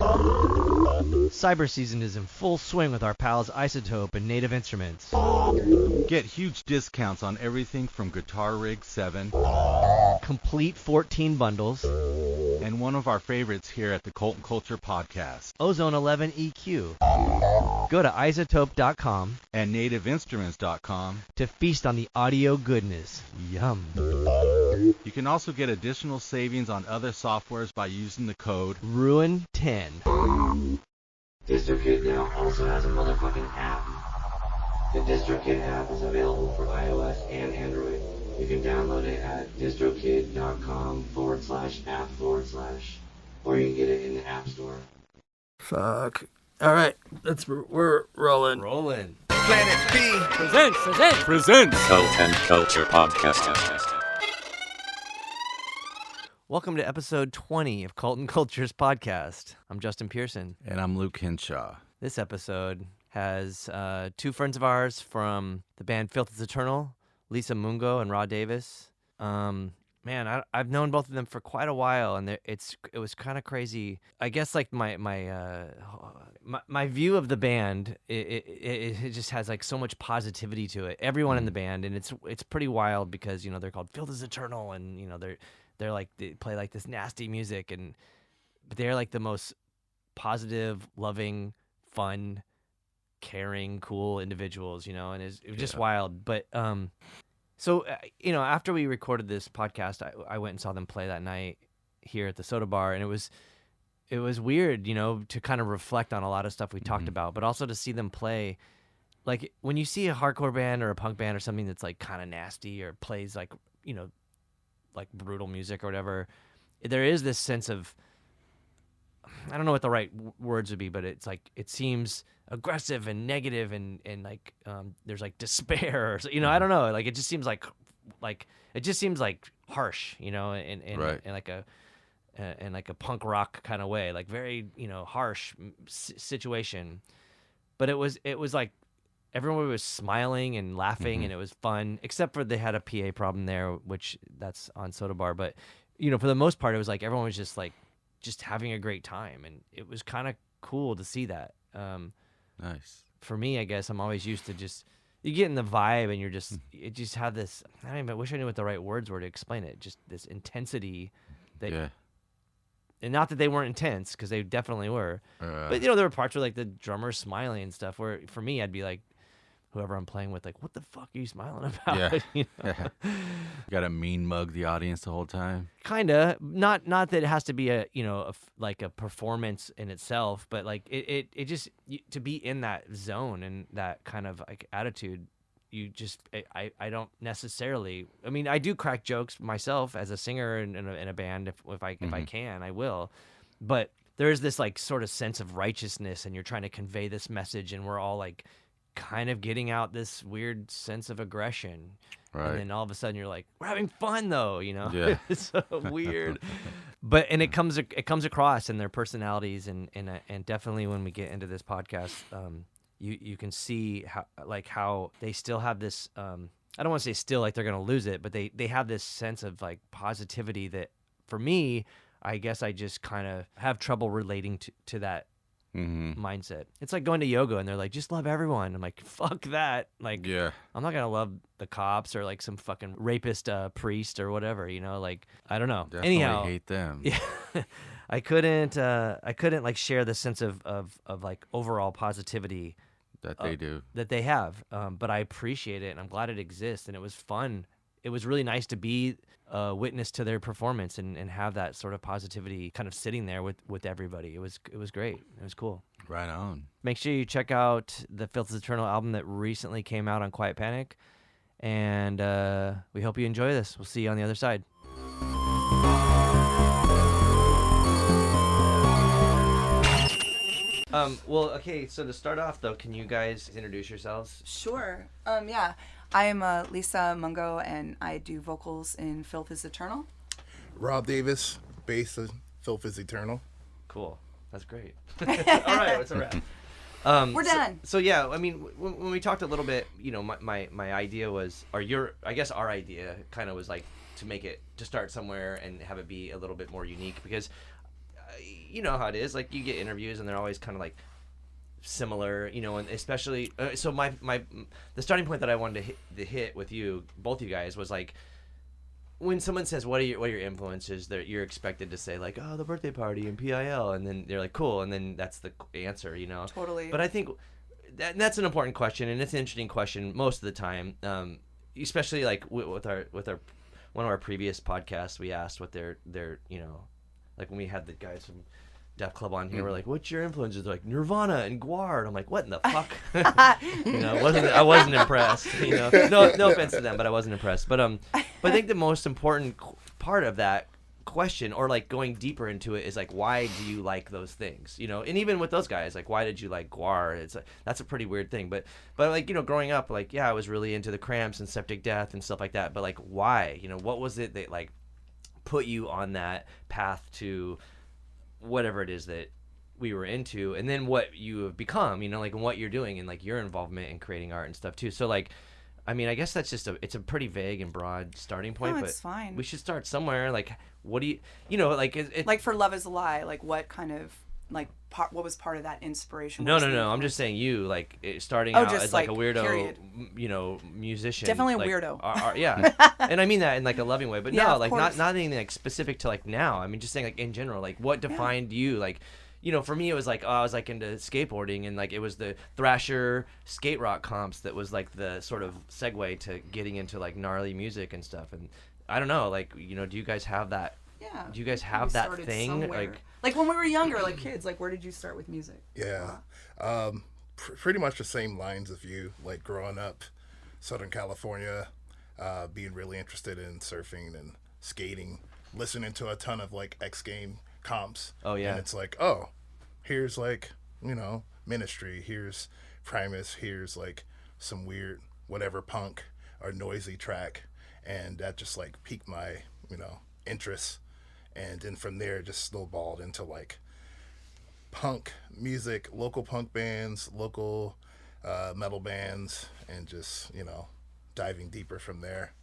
Cyber season is in full swing with our pals Isotope and Native Instruments. Get huge discounts on everything from Guitar Rig 7, Complete 14 bundles, and one of our favorites here at the Cult and Culture Podcast, Ozone 11 EQ. Go to isotope.com and nativeinstruments.com to feast on the audio goodness. Yum. You can also get additional savings on other softwares by using the code RUIN10. DistroKid now also has a motherfucking app. The DistroKid app is available for iOS and Android. You can download it at distrokid.com/app/, or you can get it in the App Store. Fuck. All right, we're rolling. Rolling. Planet P Presents. Cult and Culture Podcast. Welcome to episode 20 of Cult and Culture's podcast. I'm Justin Pearson. And I'm Luke Henshaw. This episode has two friends of ours from the band Filth is Eternal, Lisa Mungo and Rod Davis. I've known both of them for quite a while, and it was kind of crazy. I guess like my view of the band, it just has like so much positivity to it. Everyone in the band, and it's pretty wild because they're called Filth is Eternal, and they're like they play like this nasty music, but they're like the most positive, loving, fun, caring, cool individuals, and it was just wild. But so after we recorded this podcast, I went and saw them play that night here at the Soda Bar, and it was weird, to kind of reflect on a lot of stuff we talked about, but also to see them play. Like when you see a hardcore band or a punk band or something that's like kind of nasty or plays like like brutal music or whatever, there is this sense of, I don't know what the right words would be, but it's like it seems aggressive and negative and like there's like despair, or I don't know, like it just seems like harsh, and right. and like a punk rock kind of way, like very harsh situation. But it was like everyone was smiling and laughing, and it was fun, except for they had a PA problem there, which that's on Soda Bar. But for the most part, it was like everyone was just having a great time, and it was kind of cool to see that. Nice. For me, I guess I'm always used to you get in the vibe, and you just have this. I wish I knew what the right words were to explain it. Just this intensity that. Yeah. And not that they weren't intense, because they definitely were. But there were parts where like the drummer smiling and stuff, where for me I'd be like, whoever I'm playing with, like, what the fuck are you smiling about? Yeah. You gotta mean mug the audience the whole time. Kinda. Not that it has to be a like a performance in itself, but like it just to be in that zone and that kind of like attitude. I don't necessarily. I mean, I do crack jokes myself as a singer in a band. If I can, I will. But there is this like sort of sense of righteousness, and you're trying to convey this message, and we're all like kind of getting out this weird sense of aggression. Right. And then all of a sudden you're like, we're having fun though, Yeah. It's so weird. But it comes across in their personalities, and definitely when we get into this podcast, you can see how they still have this I don't want to say still like they're going to lose it, but they have this sense of like positivity that for me, I guess I just kind of have trouble relating to that mindset. It's like going to yoga, and they're like, just love everyone. I'm like, fuck that. Like, Yeah. I'm not gonna love the cops or like some fucking rapist priest or whatever. Like, I don't know. Definitely Anyhow, hate them. yeah, I couldn't like share the sense of like overall positivity That they do. that they have. But I appreciate it, and I'm glad it exists, and it was fun. It was really nice to be a witness to their performance and have that sort of positivity kind of sitting there with everybody. It was great. It was cool. Right on. Make sure you check out the Filth is Eternal album that recently came out on Quiet Panic, and we hope you enjoy this. We'll see you on the other side. Well, okay, so to start off, though, can you guys introduce yourselves? Sure. Yeah. I'm Lisa Mungo, and I do vocals in Filth is Eternal. Rob Davis, bass in Filth is Eternal. Cool. That's great. All right, what's a wrap? We're done. So yeah, I mean, when we talked a little bit, my idea was, I guess our idea kind of was like to start somewhere and have it be a little bit more unique, because you know how it is. Like you get interviews and they're always kind of like similar, you know, and especially so the starting point that I wanted to hit with you, both you guys, was like when someone says what are your influences, that you're expected to say like, oh, the birthday party and PIL, and then they're like, cool, and then that's the answer, you know. Totally. But I think that's an important question, and it's an interesting question most of the time, especially like with our one of our previous podcasts, we asked what their you know, like when we had the guys from Def Club on here, we're like, what's your influences? They're like Nirvana and Gwar, and I'm like, what in the fuck? You know, I wasn't impressed. You know, no offense to them, but I wasn't impressed. But I think the most important part of that question, or like going deeper into it, is like, why do you like those things? You know, and even with those guys, like, why did you like Gwar? That's a pretty weird thing. But like, you know, growing up, like, yeah, I was really into the Cramps and Septic Death and stuff like that. But like, why? You know, what was it that like put you on that path to whatever it is that we were into, and then what you have become, you know, like, and what you're doing, and like your involvement in creating art and stuff too. So like, I mean, I guess that's just it's a pretty vague and broad starting point, No, but it's fine. we should start somewhere. Like, what do you know, like it Like for Love Is a Lie, like what kind of like what was part of that inspiration? no, What was the I'm influence? just saying you, like, starting Oh, out just, as like a like, weirdo, period. you know, musician. Definitely a like, weirdo. Yeah, and I mean that in like a loving way, but Yeah, no, of like course. not anything like specific to like now. I mean, just saying like in general, like what defined you, like. You know, for me, it was like, I was like into skateboarding, and like it was the Thrasher skate rock comps that was like the sort of segue to getting into like gnarly music and stuff. And I don't know, like, you know, do you guys have that? Yeah. Do you guys We have that started thing? somewhere. Like when we were younger, like kids, like where did you start with music? Yeah. Pretty much the same lines of you, like growing up Southern California, being really interested in surfing and skating, listening to a ton of like X Game comps. Oh, yeah. And it's like, oh, here's like, you know, Ministry, here's Primus, here's like some weird whatever punk or noisy track, and that just like piqued my, you know, interest. And then from there it just snowballed into like punk music, local punk bands, local metal bands, and just, you know, diving deeper from there.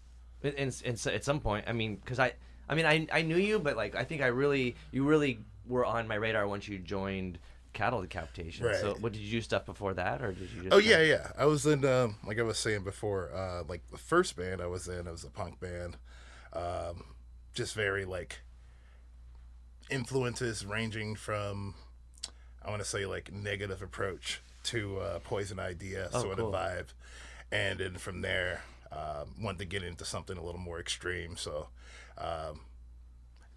And so at some point, I mean, because I knew you, but like I think you really were on my radar once you joined Cattle Decapitation. Right. So, what did you do stuff before that, or did you just? Oh yeah. I was in like I was saying before, like the first band I was in, it was a punk band, just very like influences ranging from, I want to say like Negative Approach to Poison Idea sort cool. of vibe, and then from there wanted to get into something a little more extreme. So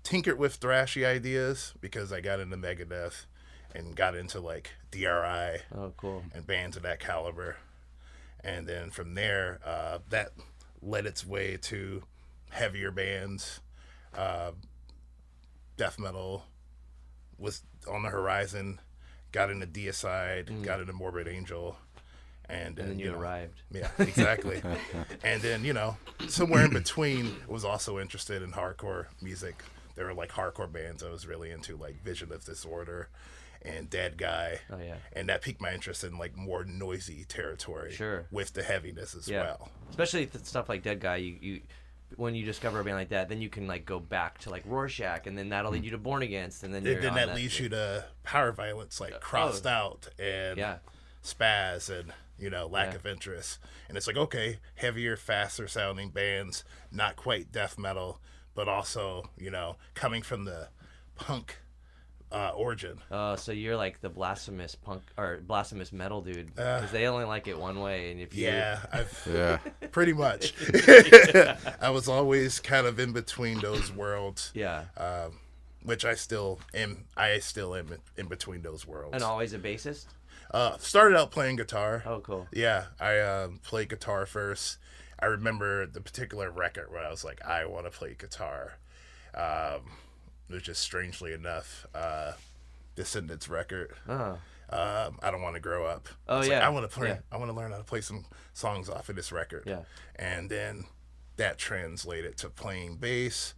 tinkered with thrashy ideas because I got into Megadeth and got into like DRI Oh, cool. and bands of that caliber. And then from there, that led its way to heavier bands. Death metal was on the horizon. Got into Deicide, got into Morbid Angel. And And then you know, arrived. Yeah, exactly. And then, you know, somewhere in between, was also interested in hardcore music. There were like hardcore bands I was really into, like Vision of Disorder and Dead Guy. Oh, yeah. And that piqued my interest in like more noisy territory. Sure. With the heaviness as Yeah. well. Especially stuff like Dead Guy, you when you discover a band like that, then you can like go back to like Rorschach, and then that'll lead you to Born Against, and then you're Then on that leads you to Power Violence, like Crossed Out and Yeah. Spaz and, you know, Lack Yeah. of Interest. And it's like, okay, heavier, faster sounding bands, not quite death metal, but also, you know, coming from the punk origin. Oh, so you're like the blasphemous punk or blasphemous metal dude, because they only like it one way, and if you Yeah, pretty much. I was always kind of in between those worlds. yeah, Which I still am. I still am in between those worlds. and always a bassist. Started out playing guitar. Oh, cool. Yeah, I played guitar first. I remember the particular record where I was like, I want to play guitar. It was just strangely enough, Descendants record. Oh, I Don't Want to Grow Up. Oh, It's yeah. like, I want to play. Yeah. I want to learn how to play some songs off of this record. Yeah. And then that translated to playing bass.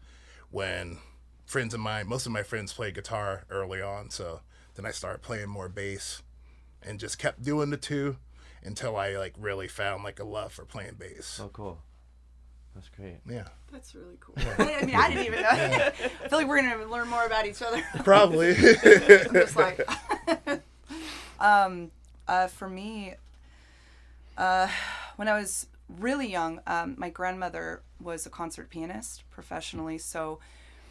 When friends of mine, most of my friends played guitar early on, so then I started playing more bass, and just kept doing the two until I like really found like a love for playing bass. oh, cool. That's great. Yeah. That's really cool. I mean, I didn't even know. I feel like we're gonna learn more about each other. Probably. I'm just like, for me, when I was really young, my grandmother was a concert pianist professionally, so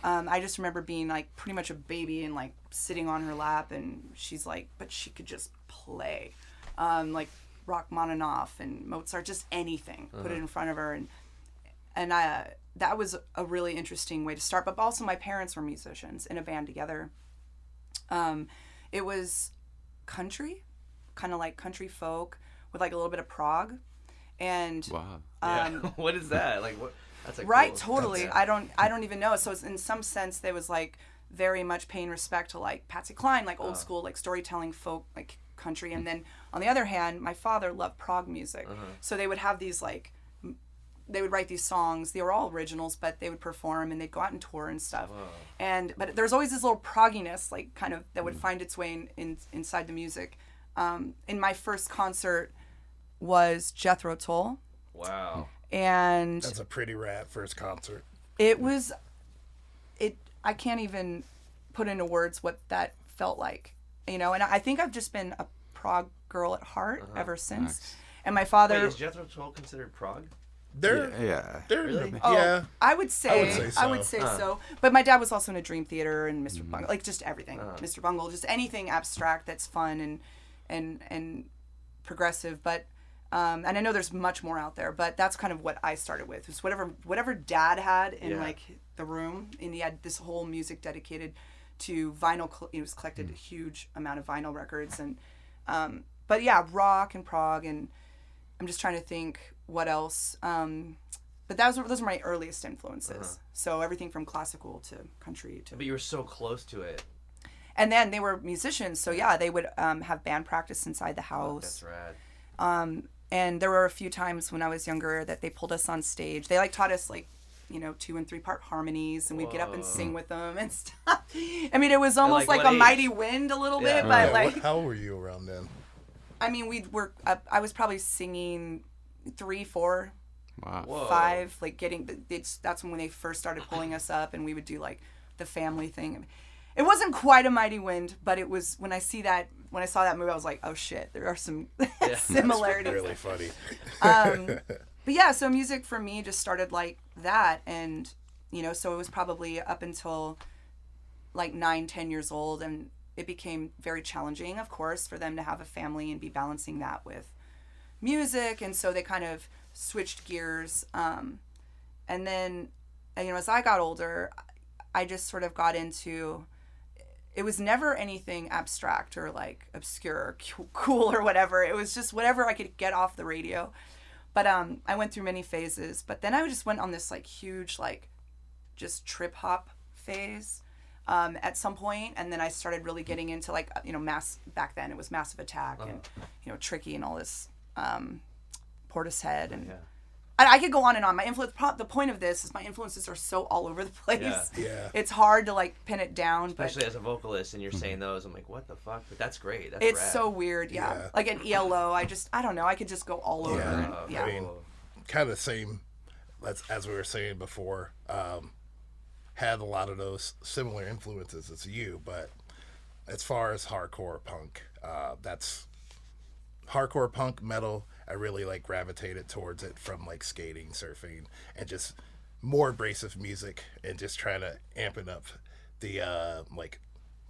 I just remember being like pretty much a baby and like sitting on her lap, and she's like, but she could just play, like Rachmaninoff and Mozart, just anything, put it in front of her, and that was a really interesting way to start. But also my parents were musicians in a band together. It was country, kind of like country folk with like a little bit of prog, and What is that? Like what? That's like right, cool. totally. I don't even know. So it's, in some sense, there was like very much paying respect to like Patsy Cline, like old school, like storytelling folk, like country. And then on the other hand, my father loved prog music, so they would have these like. They would write these songs. They were all originals, but they would perform and they'd go out and tour and stuff. But there's always this little progginess, like kind of that would find its way inside the music. In my first concert was Jethro Tull. Wow. And That's a pretty rad first concert. it was, I can't even put into words what that felt like, And I think I've just been a prog girl at heart ever since. Nice. And my father. Wait, is Jethro Tull considered prog? They're Really? yeah. I would say so. so. But my dad was also in a Dream Theater and Mr. Bungle, like just everything. Mr. Bungle, just anything abstract that's fun and progressive. But and I know there's much more out there, but that's kind of what I started with. Was whatever Dad had in like the room, and he had this whole music dedicated to vinyl. He was collected a huge amount of vinyl records, and but yeah, rock and prog, and I'm just trying to think what else. But those are my earliest influences. So everything from classical to country to. But you were so close to it. And then they were musicians, so yeah, they would have band practice inside the house. Oh, that's rad. And there were a few times when I was younger that they pulled us on stage. They taught us 2 and 3 part harmonies, and we'd get up and sing with them and stuff. I mean, it was almost like a mighty wind a little bit, but How old were you around then? I mean, I was probably singing 3, 4, Wow. 5, that's when they first started pulling us up, and we would do the family thing. It wasn't quite a mighty wind, but it was. When I saw that movie, I was like, oh shit, there are some similarities. Really funny. But yeah, so music for me just started like that, and so it was probably up until 9, 10 years old, and it became very challenging, of course, for them to have a family and be balancing that with music, and so they kind of switched gears. And then, as I got older, I just sort of got into. It was never anything abstract or obscure or cool or whatever. It was just whatever I could get off the radio. But I went through many phases. But then I just went on this huge just trip hop phase at some point, and then I started really getting into mass. Back then it was Massive Attack and Tricky and all this Portishead and. Yeah. I could go on and on. My influence. The point of this is my influences are so all over the place. Yeah. It's hard to pin it down. Especially as a vocalist, and you're saying those, I'm like, what the fuck? But that's great. That's it's rad. So weird. Yeah. Like an ELO, I don't know. I could just go all over. I mean, kind of the same as we were saying before. Had a lot of those similar influences as you, but as far as hardcore punk, that's hardcore punk metal. I really gravitated towards it from skating, surfing, and just more abrasive music, and just trying to amp it up the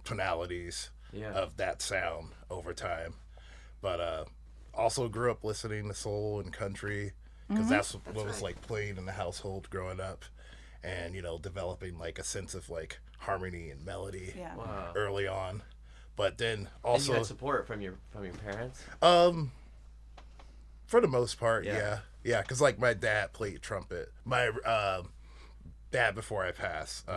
tonalities of that sound over time. But also grew up listening to soul and country, because that's what was playing in the household growing up, and developing a sense of harmony and melody early on. But then also, and you had support from your parents. For the most part, yeah, because my dad played trumpet. My dad, before I passed,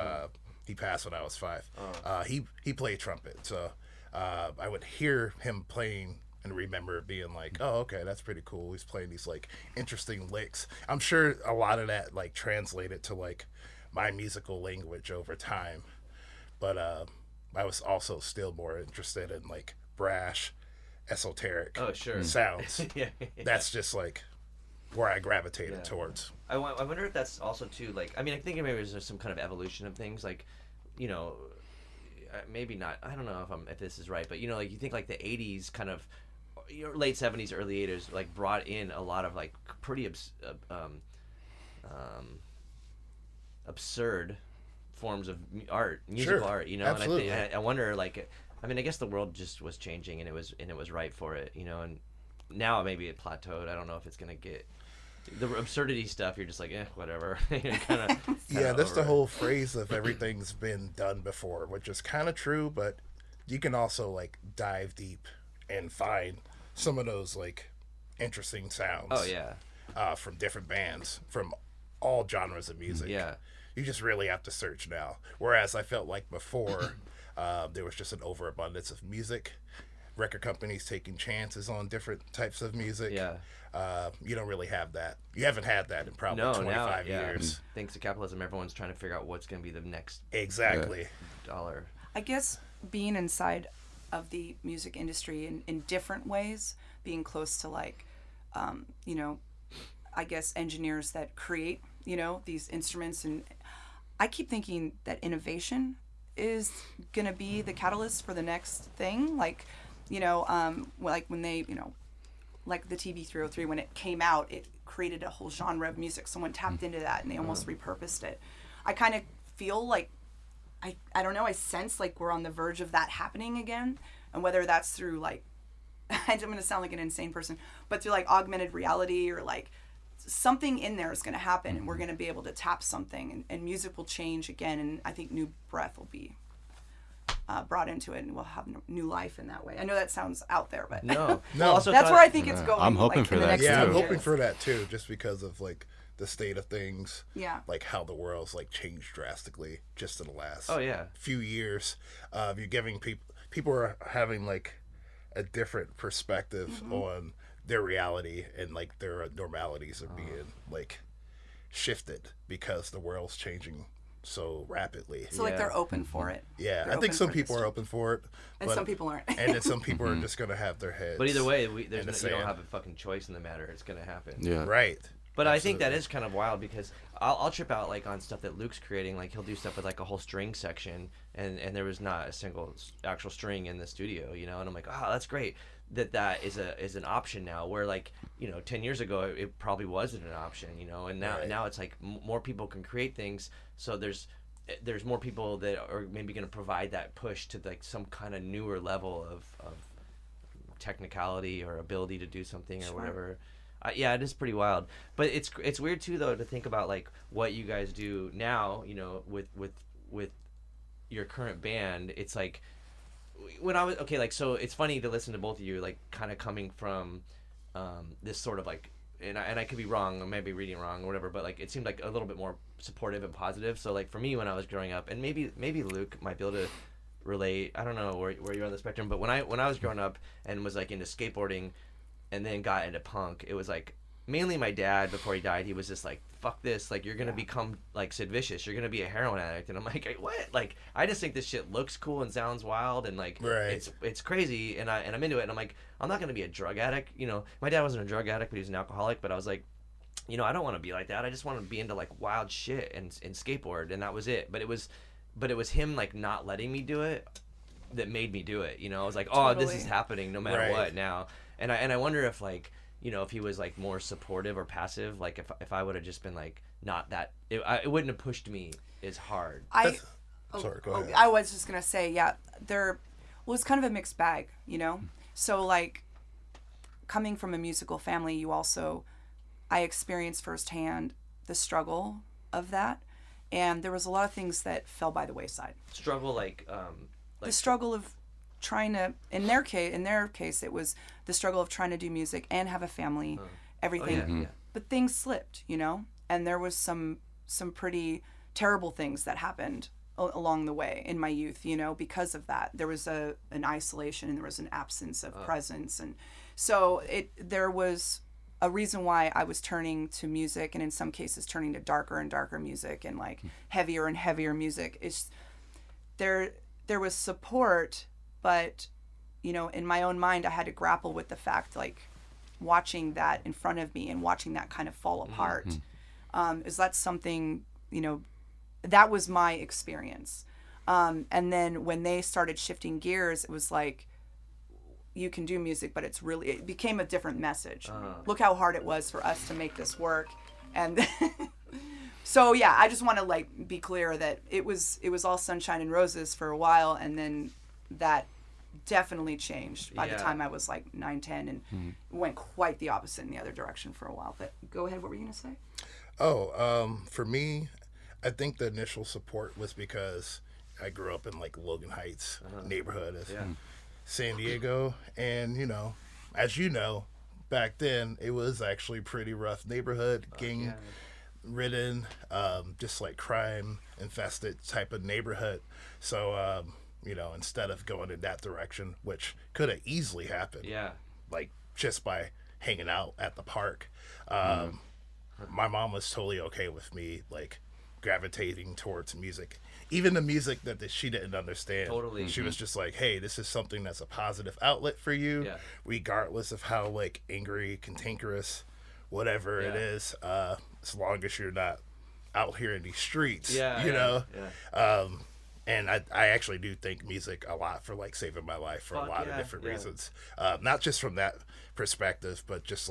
he passed when I was 5. He played trumpet, so I would hear him playing and remember being oh, okay, that's pretty cool. He's playing these interesting licks. I'm sure a lot of that translated to my musical language over time, but I was also still more interested in brash, esoteric sounds. That's just where I gravitated towards. I wonder if that's also too, like, I mean, I think maybe there's some kind of evolution of things, like, you know, maybe not, I don't know if this is right, but, you know, like, you think like the 80s kind of, late 70s, early 80s, like, brought in a lot of like pretty absurd forms of musical art, you know. Absolutely. And I wonder, like, I mean, I guess the world just was changing, and it was right for it, you know. And now maybe it plateaued. I don't know if it's gonna get the absurdity stuff. You're just like, whatever. Kinda Yeah, that's the whole phrase of everything's been done before, which is kind of true, but you can also like dive deep and find some of those like interesting sounds. Oh yeah. From different bands from all genres of music. Yeah. You just really have to search now. Whereas I felt like before, there was just an overabundance of music. Record companies taking chances on different types of music. Yeah. You don't really have that. You haven't had that in probably 25 years. Thanks to capitalism, everyone's trying to figure out what's going to be the next Exactly. dollar. I guess being inside of the music industry in different ways, being close to like, you know, I guess engineers that create, you know, these instruments, and I keep thinking that innovation is gonna be the catalyst for the next thing. Like, you know, like when they, you know, like the TB-303, when it came out, it created a whole genre of music. Someone tapped into that and they almost repurposed it. I kind of feel like, I don't know, I sense like we're on the verge of that happening again. And whether that's through like, I'm going to sound like an insane person, but through like augmented reality or like something in there is going to happen, and we're going to be able to tap something, and music will change again. And I think new breath will be brought into it, and we'll have new life in that way. I know that sounds out there, but no. that's where I think it's going. I'm hoping like, for in the that. next Yeah, 10 I'm hoping years. for that too, just because of like the state of things. Yeah. Like how the world's like changed drastically just in the last few years. You're giving people are having like a different perspective on their reality, and like their normalities are being like shifted because the world's changing so rapidly. So like they're open for it. Yeah, They're I think open some for people this are open for it, and some people aren't. and then some people are just gonna have their heads. But either way, you in the don't sand. have a fucking choice in the matter. It's gonna happen. Yeah. Right. But I think that is kind of wild, because I'll trip out like on stuff that Luke's creating. Like he'll do stuff with like a whole string section, and there was not a single actual string in the studio, you know. And I'm like, oh, that's great that is an option now. Where like, you know, 10 years ago it probably wasn't an option, you know. And now it's like more people can create things. So there's more people that are maybe going to provide that push to like some kind of newer level of technicality or ability to do something or whatever. Yeah, it is pretty wild. But it's weird too, though, to think about like what you guys do now, you know, with your current band. It's like when I was like, so it's funny to listen to both of you, like kind of coming from this sort of like, and I could be wrong, or maybe reading wrong or whatever, but like it seemed like a little bit more supportive and positive. So like for me, when I was growing up, and maybe Luke might be able to relate. I don't know where you're on the spectrum, but when I was growing up and was like into skateboarding, and then got into punk, it was like mainly my dad. Before he died, he was just like, fuck this, like you're gonna become like Sid Vicious, you're gonna be a heroin addict. And I'm like, hey, what? Like I just think this shit looks cool and sounds wild, and like it's crazy, and I'm into it. And I'm like, I'm not gonna be a drug addict, you know. My dad wasn't a drug addict, but he was an alcoholic. But I was like, you know, I don't want to be like that. I just want to be into like wild shit and skateboard, and that was it. But it was him like not letting me do it that made me do it, you know. I was like, oh, this is happening no matter what now. And I wonder if like, you know, if he was like more supportive or passive, like if I would have just been like not that, it wouldn't have pushed me as hard. Sorry, go ahead. I was just gonna say, it's kind of a mixed bag, you know. So like, coming from a musical family, you also, I experienced firsthand the struggle of that, and there was a lot of things that fell by the wayside. Struggle like the struggle of trying to, in their case it was the struggle of trying to do music and have a family, everything. But things slipped, you know, and there was some pretty terrible things that happened along the way in my youth, you know. Because of that, there was an isolation, and there was an absence of presence, and so there was a reason why I was turning to music, and in some cases turning to darker and darker music, and like heavier and heavier music. It's there was support, but, you know, in my own mind, I had to grapple with the fact, like, watching that in front of me and watching that kind of fall apart. Is that something, that was my experience. And then when they started shifting gears, it was like, you can do music, but it became a different message. Look how hard it was for us to make this work. And so, yeah, I just want to be clear that it was all sunshine and roses for a while. And then that definitely changed by the time I was 9, 10, and went quite the opposite in the other direction for a while. But go ahead. What were you going to say? For me, I think the initial support was because I grew up in Logan Heights neighborhood of San Diego, and as you know, back then it was actually pretty rough neighborhood, gang ridden, just crime infested type of neighborhood. So instead of going in that direction, which could have easily happened, just by hanging out at the park, my mom was totally okay with me gravitating towards music, even the music that she didn't understand. Totally. She was just like, hey, this is something that's a positive outlet for you, regardless of how angry, cantankerous, whatever it is, as long as you're not out here in these streets, and I actually do think music a lot for saving my life for a lot of different reasons, not just from that perspective, but just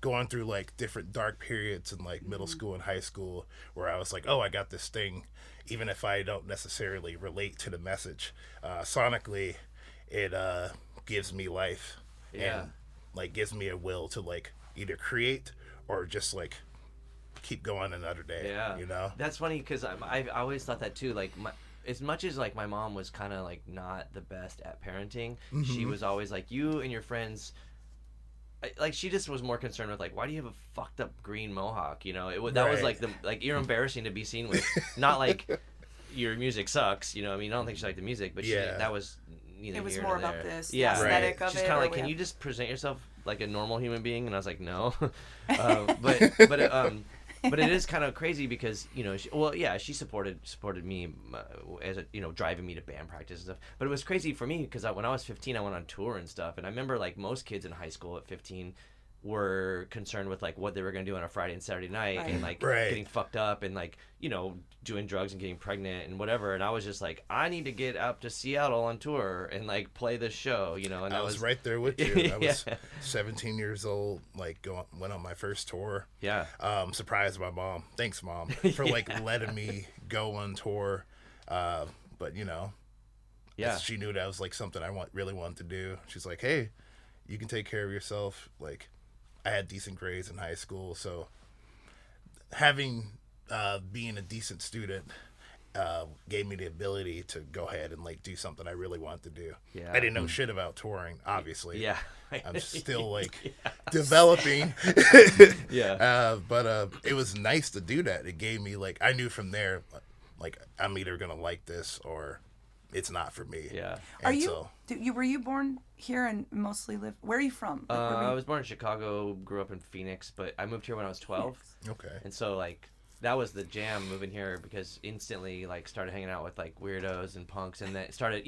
going through different dark periods in middle school and high school, where I was I got this thing, even if I don't necessarily relate to the message, sonically it gives me life and gives me a will to either create or just keep going another day. That's funny, because I always thought that too. As much as my mom was kind of not the best at parenting, she was always you and your friends, she just was more concerned with why do you have a fucked up green mohawk? That was you're embarrassing to be seen with. Not your music sucks. I mean, I don't think she liked the music, but that was neither it was here more nor about there. this aesthetic of it. She's kind of can you just present yourself like a normal human being? And I was like, no. But it is kind of crazy because she supported me as driving me to band practice and stuff. But it was crazy for me because when I was 15, I went on tour and stuff. And I remember most kids in high school at 15 were concerned with what they were going to do on a Friday and Saturday night, and getting fucked up and doing drugs and getting pregnant and whatever. And I was just I need to get up to Seattle on tour and play this show, and I was right there with you. I was 17 years old, went on my first tour. Surprised my mom. Thanks, Mom, for letting me go on tour. But she knew that was something I really wanted to do. She's like, hey, you can take care of yourself. I had decent grades in high school, so having being a decent student gave me the ability to go ahead and do something I really wanted to do. I didn't know shit about touring, obviously. I'm still developing. But it was nice to do that. It gave me I knew from there I'm either gonna like this or it's not for me. Were you born here and mostly live? Where are you from? I was born in Chicago, grew up in Phoenix, but I moved here when I was 12. Okay. And so that was the jam moving here, because instantly started hanging out with weirdos and punks, and then started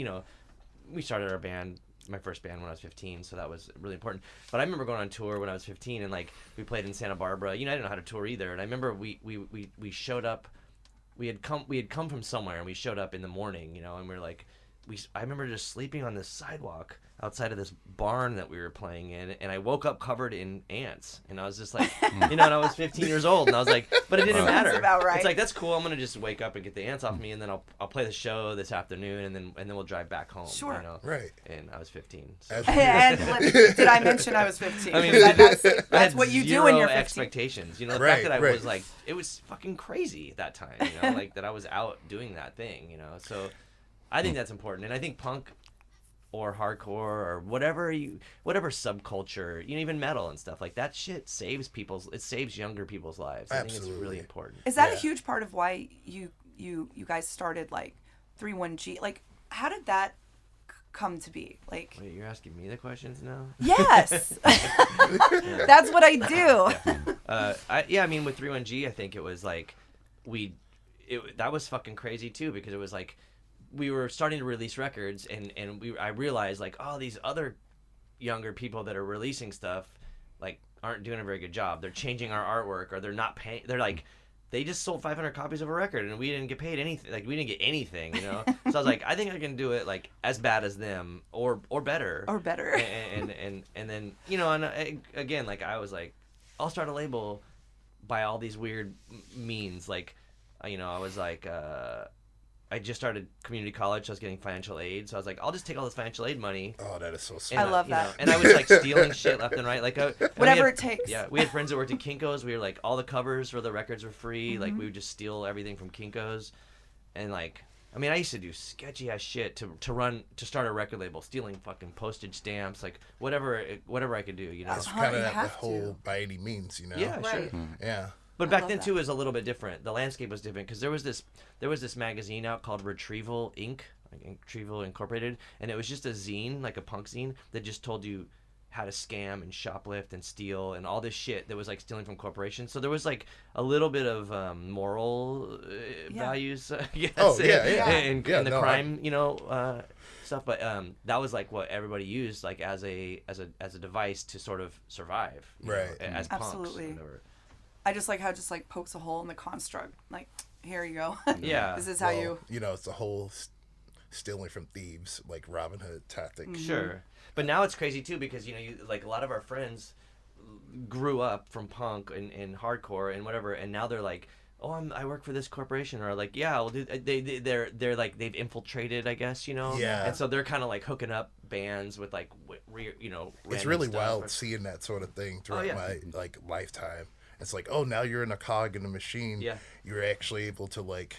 we started our band, my first band, when I was 15, so that was really important. But I remember going on tour when I was 15, and we played in Santa Barbara. I didn't know how to tour either, and I remember we showed up. We had come from somewhere, and we showed up in the morning, and we were I remember just sleeping on this sidewalk outside of this barn that we were playing in, and I woke up covered in ants, and I was just and I was 15 years old, and I was but it didn't matter. That's about right. It's that's cool. I'm gonna just wake up and get the ants off me, and then I'll play the show this afternoon, and then we'll drive back home. Sure. Right. And I was 15. So. And did I mention I was 15? I mean, that's what you do when you're 15. Expectations. The fact that I was it was fucking crazy at that time. That I was out doing that thing. So. I think that's important, and I think punk or hardcore or whatever subculture, even metal and stuff that shit saves younger people's lives. Absolutely. I think it's really important. Is that a huge part of why you guys started 31G? How did that come to be? Wait, you're asking me the questions now? Yes. That's what I do. I mean, with 31G, I think it was that was fucking crazy too, because it was we were starting to release records, and I realized these other younger people that are releasing stuff, like aren't doing a very good job. They're changing our artwork, or they're not paying. They're like, they just sold 500 copies of a record and we didn't get paid anything. Like we didn't get anything, So I was like, I think I can do it like as bad as them or better. Or better. And then and again, like I was like, I'll start a label by all these weird means. Like, I was like, I just started community college, so I was getting financial aid. So I was like, I'll just take all this financial aid money. Oh, that is so sweet. I love that. And I was like stealing shit left and right. Like whatever it takes. Yeah, we had friends that worked at Kinko's. We were like, all the covers for the records were free. Like we would just steal everything from Kinko's, and like, I mean, I used to do sketchy ass shit to start a record label, stealing fucking postage stamps, like whatever I could do. It's kind of the whole by any means, Yeah, right. sure. Yeah. But back then too is a little bit different. The landscape was different because there was this magazine out called Retrieval Inc., like Retrieval Incorporated, and it was just a zine, like a punk zine, that just told you how to scam and shoplift and steal and all this shit that was like stealing from corporations. So there was like a little bit of moral values, I guess, and the crime, stuff. But that was like what everybody used, like as a device to sort of survive, as punks. Absolutely. Or whatever. I just like how it just like pokes a hole in the construct. Like, here you go. Yeah. This is how you. It's the whole stealing from thieves, like Robin Hood tactic. Sure. But now it's crazy too because like a lot of our friends grew up from punk and hardcore and whatever, and now they're like, oh, I work for this corporation, or like, yeah, well, they're like they've infiltrated, I guess, Yeah. And so they're kind of like hooking up bands with like It's really wild seeing that sort of thing throughout my like lifetime. It's like, oh, now you're in a cog in a machine. Yeah. You're actually able to like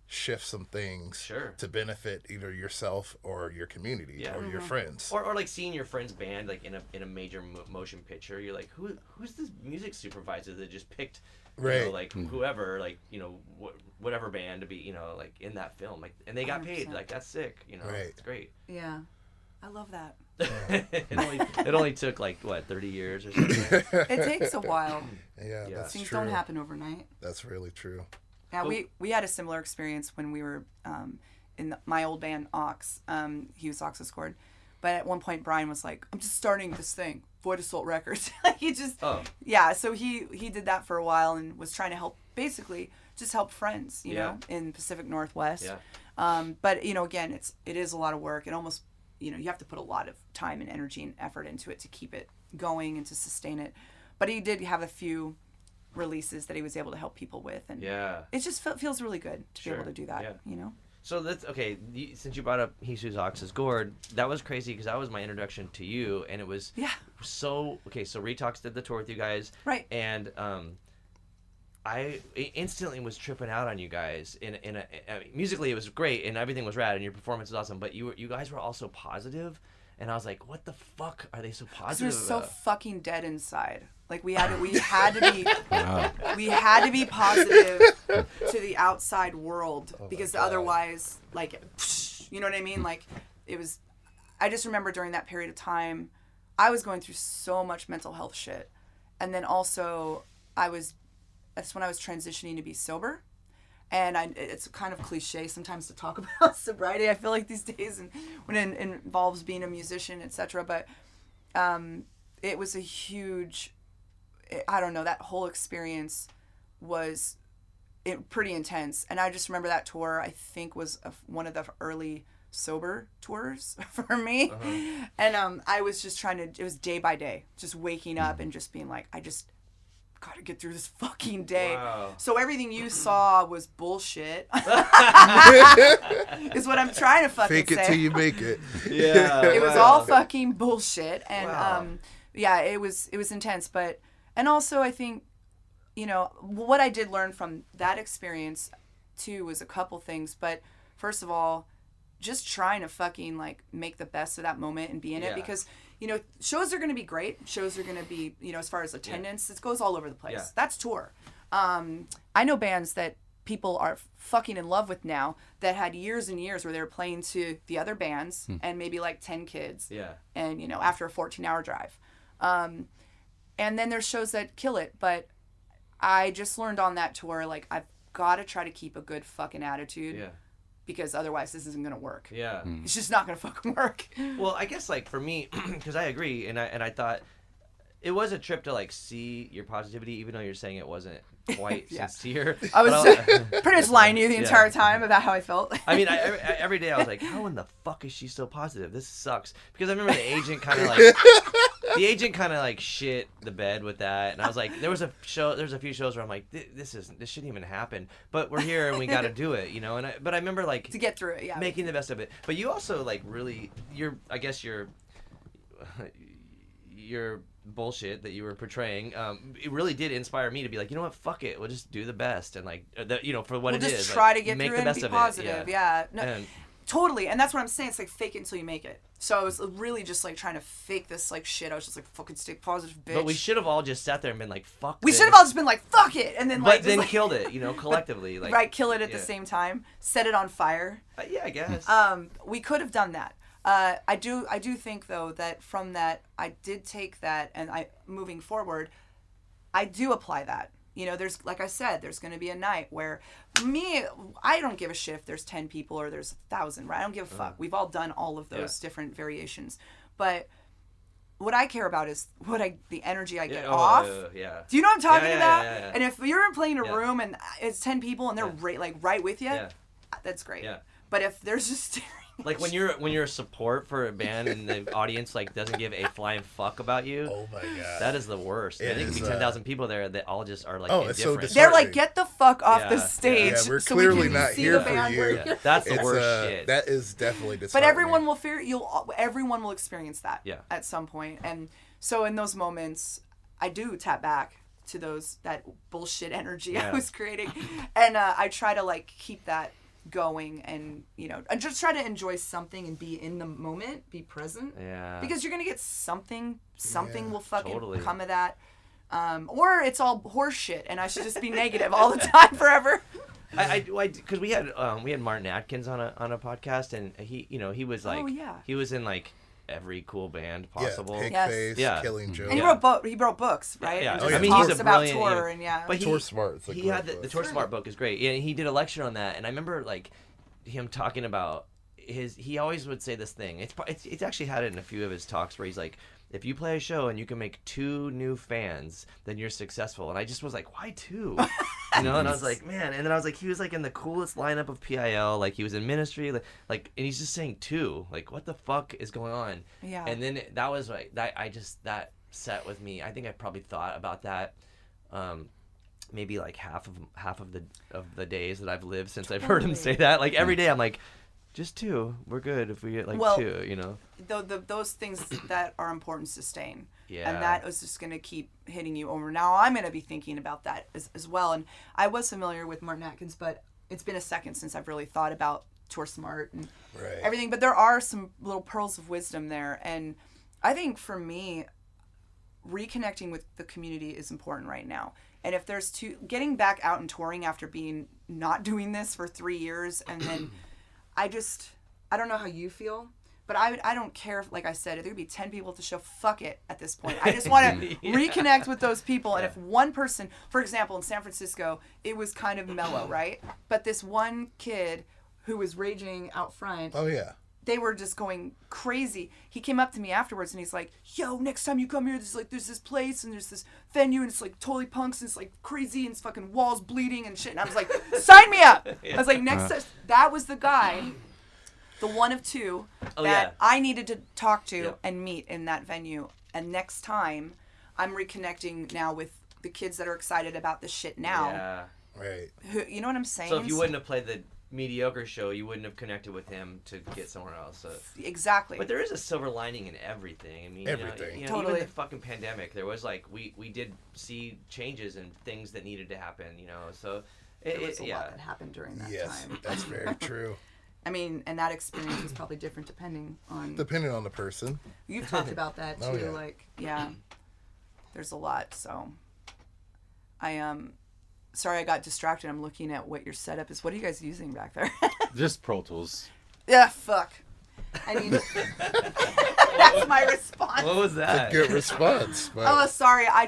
shift some things to benefit either yourself or your community or your friends. Or like seeing your friend's band like in a major motion picture. You're like, who's this music supervisor that just picked like whoever, like whatever band to be like in that film, like, and they got 100%. Paid. Like, that's sick. It's great. Yeah, I love that. It only took like what 30 years or something. It takes a while. Yeah, that's things true. don't happen overnight. That's really true. Yeah, we had a similar experience when we were in my old band Ox. He was Oxiscord, but at one point Brian was like, "I'm just starting this thing, Void Assault Records." He just so he did that for a while and was trying to help, basically just help friends, you know, in Pacific Northwest. Yeah. But again, it is a lot of work. It almost you have to put a lot of time and energy and effort into it to keep it going and to sustain it. But he did have a few releases that he was able to help people with, and it just feels really good to be able to do that. So that's okay. Since you brought up Jesus Ox's Gourd, that was crazy because that was my introduction to you, and it was so okay. So Retox did the tour with you guys, right? And I instantly was tripping out on you guys. I mean, musically, it was great and everything was rad, and your performance was awesome. But you guys were also positive, and I was like, "What the fuck are they so positive?" We're so fucking dead inside. Like we had to be positive to the outside world because otherwise, like, you know what I mean? Like, it was. I just remember during that period of time, I was going through so much mental health shit, and then also that's when I was transitioning to be sober. And it's kind of cliche sometimes to talk about sobriety, I feel like these days, and when it involves being a musician, etc. But it was a huge, I don't know, that whole experience was pretty intense. And I just remember that tour, I think, was one of the early sober tours for me. Uh-huh. And I was just it was day by day, just waking up and just being like, I just gotta get through this fucking day. Wow. So everything you saw was bullshit. Is what I'm trying to fucking Fake it say. till you make it. Yeah. It was all fucking bullshit. And it was intense. But and also I think, what I did learn from that experience too was a couple things. But first of all, just trying to fucking like make the best of that moment and be in it, because shows are going to be great. Shows are going to be, as far as attendance, it goes all over the place. Yeah. That's tour. I know bands that people are fucking in love with now that had years and years where they were playing to the other bands and maybe like 10 kids. Yeah. And, after a 14-hour drive. And then there's shows that kill it. But I just learned on that tour, like, I've got to try to keep a good fucking attitude. Yeah. Because otherwise this isn't going to work. Yeah. It's just not going to fucking work. Well, I guess, like, for me, because I agree, and I thought, it was a trip to like see your positivity, even though you're saying it wasn't quite sincere. I was pretty much lying to you the entire time about how I felt. I mean, every day I was like, how in the fuck is she so positive? This sucks. Because I remember the agent kind of like shit the bed with that, and I was like, there's a few shows where I'm like, this shouldn't even happen, but we're here and we got to do it, you know. But I remember like to get through it, making the best of it. But you also like really, your bullshit that you were portraying, it really did inspire me to be like, you know what, fuck it, we'll just do the best, and like, for what it is. We'll just try to get make through the it best and be of positive. it. Yeah. No, totally. And that's what I'm saying. It's like fake it until you make it. So I was really just like trying to fake this like shit. I was just like, fucking stay positive, bitch. But we should have all just sat there and been like, fuck We this. should have all just been like, fuck it, and then like. But then like, killed it, collectively. Like, right, kill it at the same time. Set it on fire. Yeah, I guess. We could have done that. I do think though that from that I did take that, and moving forward, I do apply that. You know, there's, like I said, there's going to be a night where I don't give a shit if there's 10 people or there's 1,000, right? I don't give a fuck. We've all done all of those different variations. But what I care about is the energy I get off. Yeah. Do you know what I'm talking about? Yeah. And if you're playing a room and it's 10 people and they're right with you, that's great. Yeah. But if there's just like when you're a support for a band and the audience like doesn't give a flying fuck about you. Oh my god. That is the worst. I think it could be 10,000 people there that all just are like it's so indifferent. they're like, get the fuck off the stage. Yeah, we're so clearly we can not see here the for band you. break. That's the worst shit. That is definitely disheartening. But everyone will everyone will experience that at some point. And so in those moments, I do tap back to that bullshit energy I was creating, and I try to like keep that going, and and just try to enjoy something and be in the moment, be present. Yeah. Because you're gonna get something will fucking come of that, or it's all horse shit, and I should just be negative all the time forever. Because we had Martin Atkins on a podcast, and he was like, he was in like every cool band possible. Pigface, Killing Joke. And he wrote books, right? Yeah. And I mean, talks he's a about brilliant. tour and But Tour Smart. He had the Tour Smart book is great. Yeah, and he did a lecture on that, and I remember like him talking about he always would say this thing. It's actually had it in a few of his talks where he's like, if you play a show and you can make 2 new fans, then you're successful. And I just was like, why 2? And I was like, man. And then I was like, he was like in the coolest lineup of PIL. Like he was in Ministry. Like, and he's just saying 2. Like, what the fuck is going on? Yeah. And then that was like that. That set with me. I think I probably thought about that. Maybe like half of the days that I've lived since I've heard him say that. Like every day I'm like, just 2. We're good if we get like 2. Those things that are important sustain. Yeah. And that was just going to keep hitting you over. Now I'm going to be thinking about that as well. And I was familiar with Martin Atkins, but it's been a second since I've really thought about Tour Smart and everything. But there are some little pearls of wisdom there. And I think for me, reconnecting with the community is important right now. And if there's getting back out and touring after being not doing this for 3 years, and then I don't know how you feel, but I don't care if, like I said, if there could be 10 people at the show, fuck it at this point. I just want to reconnect with those people. And if one person, for example, in San Francisco, it was kind of mellow, right? But this one kid who was raging out front. Oh, yeah. They were just going crazy. He came up to me afterwards and he's like, yo, next time you come here, there's this place and there's this venue and it's like totally punks and it's like crazy and it's fucking walls bleeding and shit. And I was like, sign me up. I was like, that was the guy, the one of 2 that I needed to talk to and meet in that venue. And next time I'm reconnecting now with the kids that are excited about this shit now. Yeah. Right. You know what I'm saying? So if you wouldn't have played the mediocre show, you wouldn't have connected with him to get somewhere else. So. Exactly. But there is a silver lining in everything. I mean, everything. Totally. Even the fucking pandemic, there was like we did see changes and things that needed to happen. So there was a lot that happened during that time. Yes, that's very true. I mean, and that experience is probably different depending on the person. You've talked about that too. Oh, yeah. There's a lot. So sorry, I got distracted. I'm looking at what your setup is. What are you guys using back there? Just Pro Tools. Yeah, fuck. I need. That's my response. What was that? Good response. But... Oh, sorry. I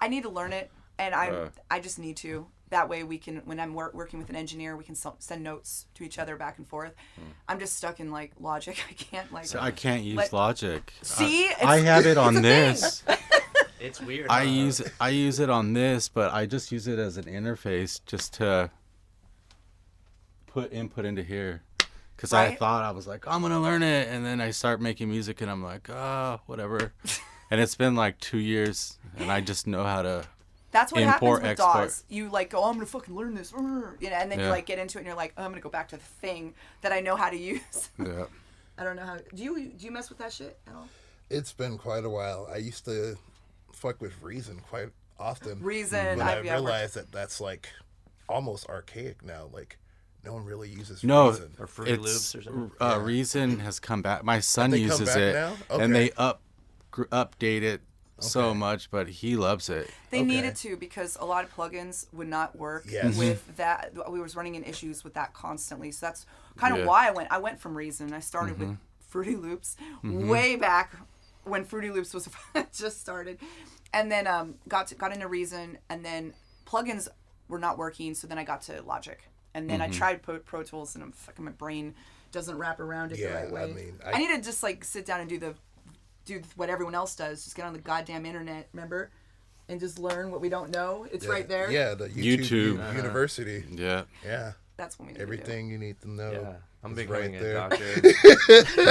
need to learn it, and I just need to. That way we can, when I'm working with an engineer, we can send notes to each other back and forth. I'm just stuck in like Logic. I can't like. So I can't use Logic. See, I have it on this. It's weird. I use it on this, but I just use it as an interface just to put input into here. Because I thought, I was like, I'm going to learn it. And then I start making music and I'm like, whatever. And it's been like 2 years and I just know how to That's what import, happens with export. DAWs. You like go, oh, I'm going to fucking learn this. And then you like get into it and you're like, oh, I'm going to go back to the thing that I know how to use. Yeah. I don't know how. Do you mess with that shit at all? It's been quite a while. I used to fuck with Reason quite often. Reason. But I realized that that's like almost archaic now. Like no one really uses No, Reason. Or Fruity Loops or something. Reason has come back. My son They come uses back it, now? Okay. and they update it so much, but he loves it. They needed to because a lot of plugins would not work Yes. with that. We was running into issues with that constantly. So that's kind of why I went from Reason. I started with Fruity Loops way back when Fruity Loops was just started. And then got into Reason, and then plugins were not working, so then I got to Logic. And then I tried Pro Tools, and my brain doesn't wrap around it the right way. I mean, I need to just like sit down and do what everyone else does. Just get on the goddamn internet, remember? And just learn what we don't know. It's right there. Yeah, the YouTube. University. Yeah. Yeah. That's what we need Everything you need to know. Yeah. I'm is becoming right a there. doctor.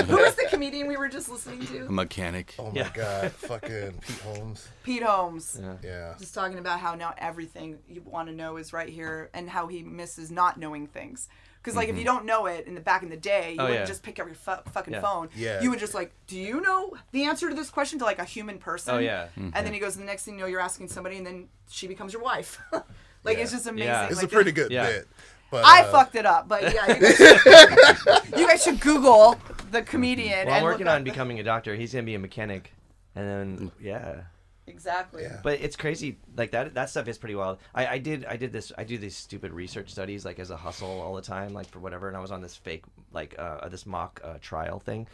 Who was the comedian we were just listening A to? mechanic. Oh my God, fucking Pete Holmes. Pete Holmes. Yeah. Just talking about how now everything you want to know is right here, and how he misses not knowing things. Because like if you don't know it back in the day, you wouldn't just pick up your fucking phone. Yeah. You would just like, do you know the answer to this question to like a human person? Oh, yeah. And then he goes, the next thing you know, you're asking somebody, and then she becomes your wife. Like it's just amazing. Yeah. It's like, a pretty good Yeah. bit. But, I fucked it up, but yeah, you guys should Google the comedian. Well, I'm and working look on up- becoming a doctor. He's gonna be a mechanic, and then Exactly. Yeah. But it's crazy. Like that stuff is pretty wild. I do these stupid research studies like as a hustle all the time, like for whatever. And I was on this fake like this mock trial thing.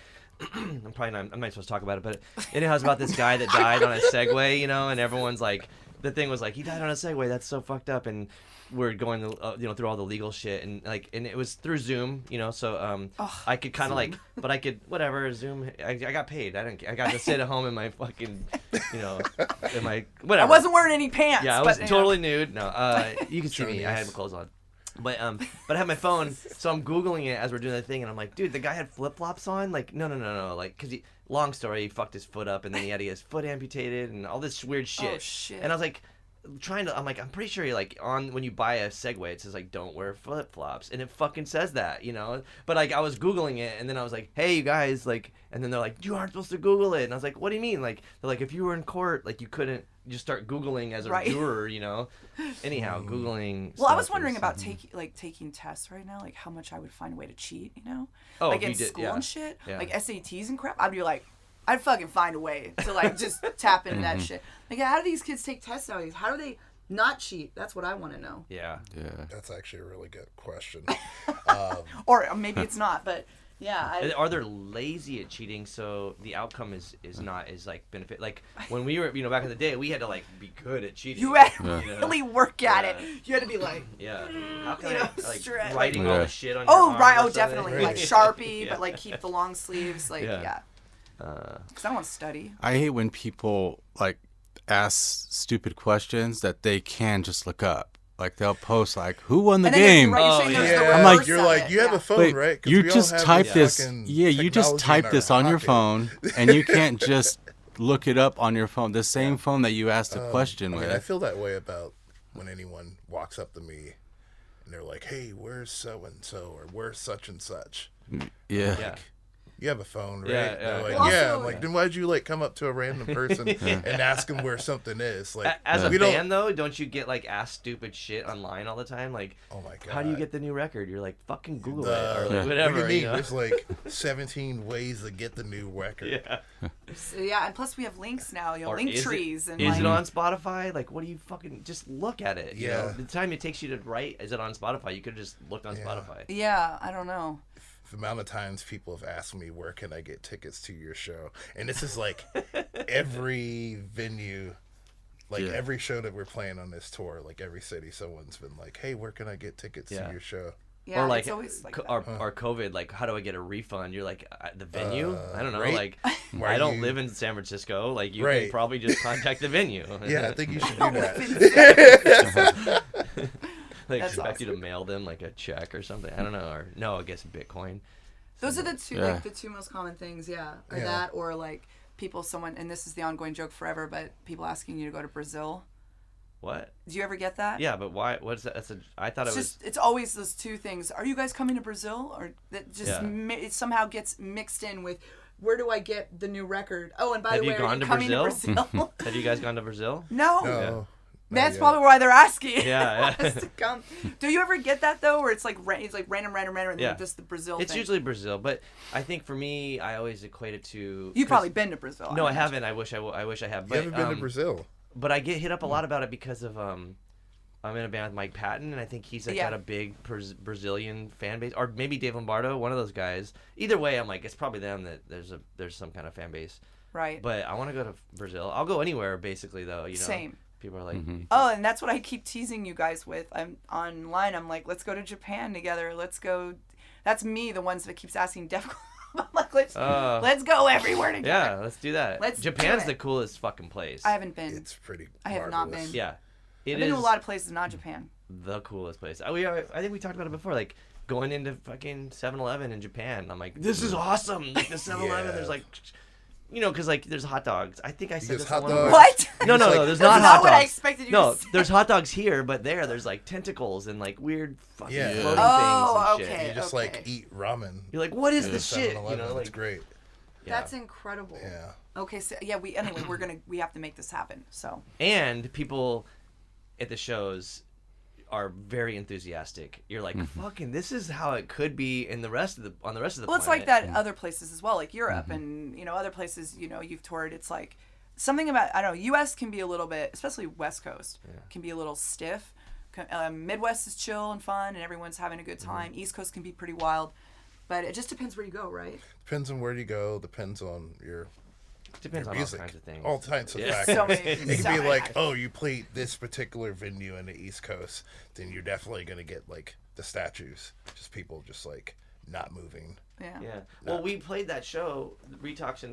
I'm not supposed to talk about it, but anyhow, it's about this guy that died on a Segway, and everyone's like, the thing was like, he died on a Segway. That's so fucked up. And we're going through all the legal shit, and it was through Zoom, so I could kind of like, but I could whatever Zoom. I got paid. I got to sit at home in my fucking, in my whatever. I wasn't wearing any pants. Yeah, I was but, totally nude. No, you can see me. I had my clothes on. But I had my phone, so I'm Googling it as we're doing the thing, and I'm like, dude, the guy had flip-flops on? Like, no. Like, because long story, he fucked his foot up, and then he had to get his foot amputated, and all this weird shit. Oh, shit. And I was like, I'm pretty sure like when you buy a Segway, it says like, don't wear flip-flops, and it fucking says that, But like, I was Googling it, and then I was like, hey, you guys, like, and then they're like, you aren't supposed to Google it, and I was like, what do you mean? Like, they're like, if you were in court, like, you couldn't just start Googling as a juror, Anyhow, Googling. Well, I was wondering about taking tests right now, like how much I would find a way to cheat, Oh, like if in you did, school yeah. and shit, Yeah. like SATs and crap. I'd be like, I'd fucking find a way to like just tap into that shit. Like, how do these kids take tests nowadays? How do they not cheat? That's what I want to know. Yeah. That's actually a really good question. Or maybe it's not, but yeah. Are they lazy at cheating, so the outcome is not as like benefit? Like when we were back in the day, we had to like be good at cheating. You had to really work at it. You had to be like, how can I like straight, writing all the shit on your oh arm right, or oh something? definitely, like Sharpie, but like keep the long sleeves, like Yeah. Because I don't want to study. I hate when people like ask stupid questions that they can just look up. Like they'll post like, "Who won the And then game?" you're saying there's the Yeah, I'm like, reverse you're of like, it, you have yeah. a phone, Wait, right? 'Cause you we all just have type this this. fucking Yeah, you just technology type in this our on your pocket. phone, and you can't just look it up on your phone. The same phone that you asked a question I with. mean, I feel that way about when anyone walks up to me and they're like, "Hey, where's so and so?" or "Where's such and such?" Yeah. You have a phone, right? Yeah, They're yeah. like, Well, yeah. also- I'm like, then why'd you like come up to a random person and ask them where something is? Like, As a we don't. band, though, don't you get like asked stupid shit online all the time? Like, Oh my god. how do you get the new record? You're like, fucking Google it the, or like Yeah. whatever. What do you mean? know? There's like 17 ways to get the new record. Yeah. So, yeah, and plus we have links now, Or link is trees and Is like, it on Spotify? Like, what do you fucking just look at it? You know? Yeah. The time it takes you to write, is it on Spotify? You could have just looked on Spotify. Yeah, I don't know. The amount of times people have asked me, where can I get tickets to your show? And this is like every venue, like Yeah. every show that we're playing on this tour, like every city, someone's been like, hey, where can I get tickets to your show? Yeah, or like, it's always like that. or COVID, like, how do I get a refund? You're like, the venue? I don't know. right? Like, Why I don't you- live in San Francisco. Like, you Right. can probably just contact the venue. Yeah, I think you should do that. They That's expect you to mail them like a check or something. I don't know. Or no, I guess Bitcoin. Those are the two Yeah. like the two most common things, or Yeah. that, or like someone, and this is the ongoing joke forever, but people asking you to go to Brazil. What? Do you ever get that? Yeah, but why? What's that? I thought It's it was. just, it's always those two things. Are you guys coming to Brazil? Or that just Yeah. it somehow gets mixed in with, where do I get the new record? Oh, and by Have the you way, are gone you to coming Brazil? to Brazil? Have you guys gone to Brazil? No. No. That's yet. probably why they're asking. Yeah, us to come. Do you ever get that though, where it's like random, and Yeah. then just the Brazil It's thing? usually Brazil, but I think for me, I always equate it to. You've 'cause- probably been to Brazil. No, I imagine. haven't. I wish I have. You But, haven't been to Brazil. But I get hit up a lot about it because of I'm in a band with Mike Patton, and I think he's like Yeah. got a big Brazilian fan base, or maybe Dave Lombardo, one of those guys. Either way, I'm like, it's probably them that there's some kind of fan base. Right. But I want to go to Brazil. I'll go anywhere basically, though. You know. Same. People are like, Oh, and that's what I keep teasing you guys with. I'm online. I'm like, let's go to Japan together. Let's go. That's me, the ones that keeps asking Def. I'm like, let's go everywhere together. yeah, let's do that. Let's do Japan's it. the coolest fucking place. I haven't been. It's pretty. I have not marvelous. been. Yeah, it I've been is to a lot of places, not Japan. the coolest place. I think we talked about it before, like going into fucking 7-Eleven in Japan. I'm like, this is awesome. Like the 7-Eleven, Yeah. there's like, you know, because like there's hot dogs. I think I said There's this hot on one of our- dogs. What? No, like- there's That's not not hot what I dogs. expected you No, to say. there's hot dogs here, but there's like tentacles and like weird fucking Yeah. floating Oh, things and okay. shit. You just like eat ramen. You're like, what is at this shit? You 7-Eleven. know, like It's great. yeah. That's incredible. Yeah. Okay, so yeah, we have to make this happen. So And people at the shows are very enthusiastic. You're like, fucking, this is how it could be in the rest of the well, it's planet. like that in other places as well, like Europe and other places. You've toured. It's like something about, I don't know. U.S. can be a little bit, especially West Coast, can be a little stiff. Midwest is chill and fun, and everyone's having a good time. East Coast can be pretty wild, but it just depends where you go, right? Depends on where you go. Depends on your Depends on music. all kinds of things. All types of Yeah. factors. So many- It so can be many like, factors. oh, you played this particular venue in the East Coast, then you're definitely gonna get like the statues, just people just like not moving. Yeah. Yeah. Well, we played that show, Retox